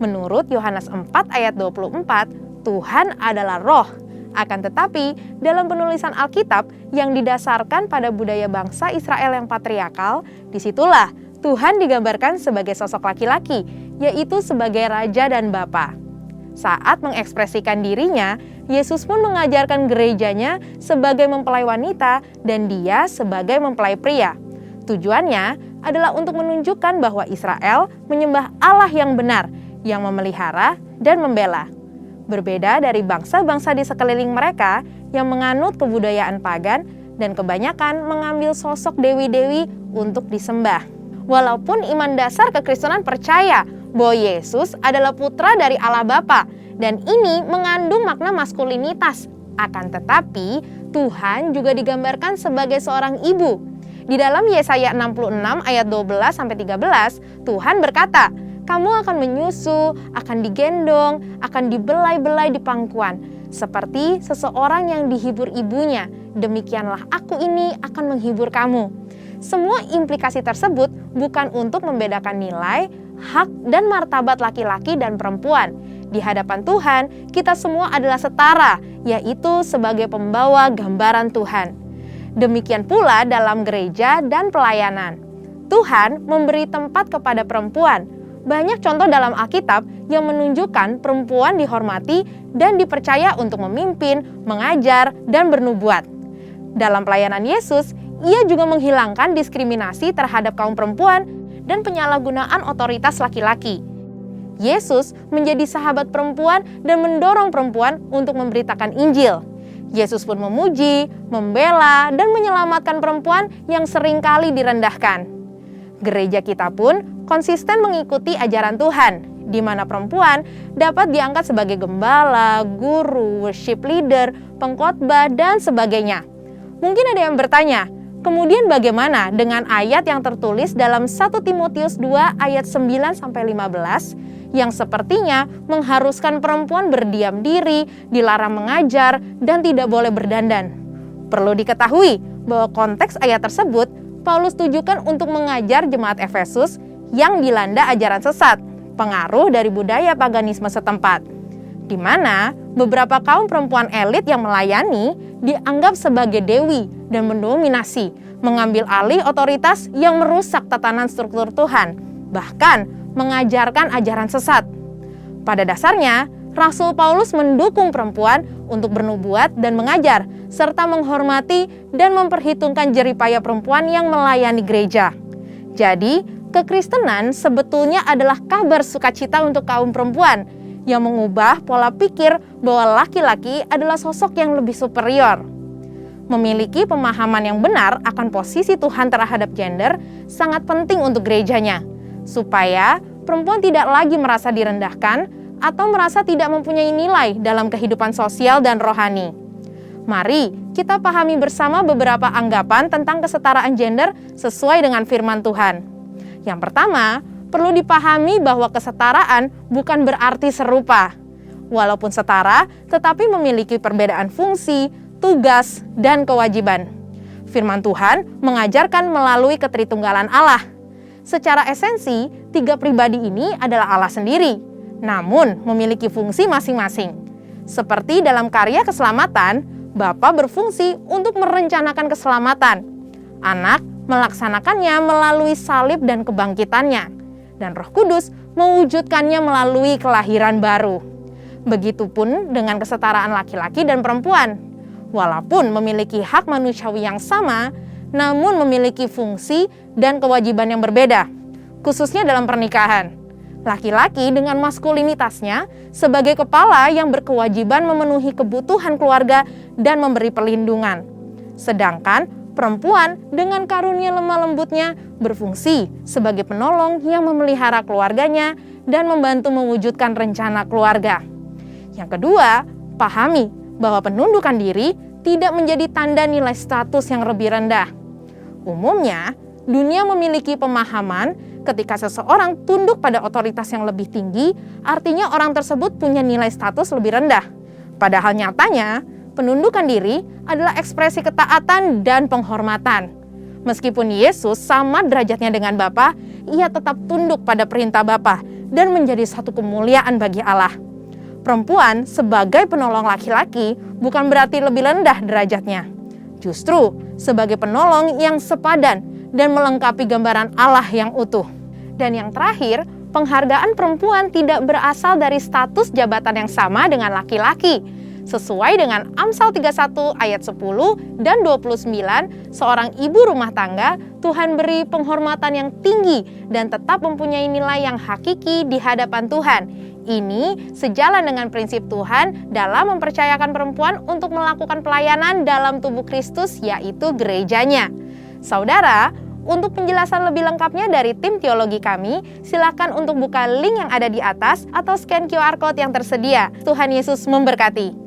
Menurut Yohanes 4 ayat 24, Tuhan adalah roh. Akan tetapi dalam penulisan Alkitab yang didasarkan pada budaya bangsa Israel yang patriarkal, disitulah Tuhan digambarkan sebagai sosok laki-laki, yaitu sebagai raja dan bapa. Saat mengekspresikan dirinya, Yesus pun mengajarkan gerejanya sebagai mempelai wanita dan dia sebagai mempelai pria. Tujuannya adalah untuk menunjukkan bahwa Israel menyembah Allah yang benar, yang memelihara dan membela. Berbeda dari bangsa-bangsa di sekeliling mereka yang menganut kebudayaan pagan dan kebanyakan mengambil sosok dewi-dewi untuk disembah. Walaupun iman dasar kekristenan percaya bahwa Yesus adalah putra dari Allah Bapa dan ini mengandung makna maskulinitas. Akan tetapi Tuhan juga digambarkan sebagai seorang ibu. Di dalam Yesaya 66 ayat 12-13 Tuhan berkata, "Kamu akan menyusu, akan digendong, akan dibelai-belai di pangkuan, seperti seseorang yang dihibur ibunya. Demikianlah aku ini akan menghibur kamu." Semua implikasi tersebut bukan untuk membedakan nilai, hak, dan martabat laki-laki dan perempuan. Di hadapan Tuhan, kita semua adalah setara, yaitu sebagai pembawa gambaran Tuhan. Demikian pula dalam gereja dan pelayanan. Tuhan memberi tempat kepada perempuan. Banyak contoh dalam Alkitab yang menunjukkan perempuan dihormati dan dipercaya untuk memimpin, mengajar, dan bernubuat. Dalam pelayanan Yesus, Ia juga menghilangkan diskriminasi terhadap kaum perempuan dan penyalahgunaan otoritas laki-laki. Yesus menjadi sahabat perempuan dan mendorong perempuan untuk memberitakan Injil. Yesus pun memuji, membela, dan menyelamatkan perempuan yang seringkali direndahkan. Gereja kita pun konsisten mengikuti ajaran Tuhan, di mana perempuan dapat diangkat sebagai gembala, guru, worship leader, pengkhotbah, dan sebagainya. Mungkin ada yang bertanya, kemudian bagaimana dengan ayat yang tertulis dalam 1 Timotius 2 ayat 9-15 yang sepertinya mengharuskan perempuan berdiam diri, dilarang mengajar, dan tidak boleh berdandan? Perlu diketahui bahwa konteks ayat tersebut Paulus tujukan untuk mengajar jemaat Efesus yang dilanda ajaran sesat, pengaruh dari budaya paganisme setempat, di mana beberapa kaum perempuan elit yang melayani dianggap sebagai dewi dan mendominasi, mengambil alih otoritas yang merusak tatanan struktur Tuhan, bahkan mengajarkan ajaran sesat. Pada dasarnya, Rasul Paulus mendukung perempuan untuk bernubuat dan mengajar, serta menghormati dan memperhitungkan jeripaya perempuan yang melayani gereja. Jadi, kekristenan sebetulnya adalah kabar sukacita untuk kaum perempuan yang mengubah pola pikir bahwa laki-laki adalah sosok yang lebih superior. Memiliki pemahaman yang benar akan posisi Tuhan terhadap gender sangat penting untuk gerejanya, supaya perempuan tidak lagi merasa direndahkan atau merasa tidak mempunyai nilai dalam kehidupan sosial dan rohani. Mari kita pahami bersama beberapa anggapan tentang kesetaraan gender sesuai dengan firman Tuhan. Yang pertama, perlu dipahami bahwa kesetaraan bukan berarti serupa. Walaupun setara, tetapi memiliki perbedaan fungsi, tugas, dan kewajiban. Firman Tuhan mengajarkan melalui ketritunggalan Allah. Secara esensi, tiga pribadi ini adalah Allah sendiri, namun memiliki fungsi masing-masing. Seperti dalam karya keselamatan, Bapa berfungsi untuk merencanakan keselamatan. Anak melaksanakannya melalui salib dan kebangkitannya. Dan Roh Kudus mewujudkannya melalui kelahiran baru. Begitupun dengan kesetaraan laki-laki dan perempuan. Walaupun memiliki hak manusiawi yang sama, namun memiliki fungsi dan kewajiban yang berbeda, khususnya dalam pernikahan. Laki-laki dengan maskulinitasnya sebagai kepala yang berkewajiban memenuhi kebutuhan keluarga dan memberi perlindungan. Sedangkan perempuan dengan karunia lemah lembutnya berfungsi sebagai penolong yang memelihara keluarganya dan membantu mewujudkan rencana keluarga. Yang kedua, pahami bahwa penundukan diri tidak menjadi tanda nilai status yang lebih rendah. Umumnya, dunia memiliki pemahaman ketika seseorang tunduk pada otoritas yang lebih tinggi, artinya orang tersebut punya nilai status lebih rendah. Padahal nyatanya, penundukan diri adalah ekspresi ketaatan dan penghormatan. Meskipun Yesus sama derajatnya dengan Bapa, Ia tetap tunduk pada perintah Bapa dan menjadi satu kemuliaan bagi Allah. Perempuan sebagai penolong laki-laki bukan berarti lebih rendah derajatnya. Justru sebagai penolong yang sepadan dan melengkapi gambaran Allah yang utuh. Dan yang terakhir, penghargaan perempuan tidak berasal dari status jabatan yang sama dengan laki-laki. Sesuai dengan Amsal 31 ayat 10 dan 29, seorang ibu rumah tangga Tuhan beri penghormatan yang tinggi dan tetap mempunyai nilai yang hakiki di hadapan Tuhan. Ini sejalan dengan prinsip Tuhan dalam mempercayakan perempuan untuk melakukan pelayanan dalam tubuh Kristus, yaitu gerejanya. Saudara, untuk penjelasan lebih lengkapnya dari tim teologi kami, silakan untuk buka link yang ada di atas atau scan QR Code yang tersedia. Tuhan Yesus memberkati.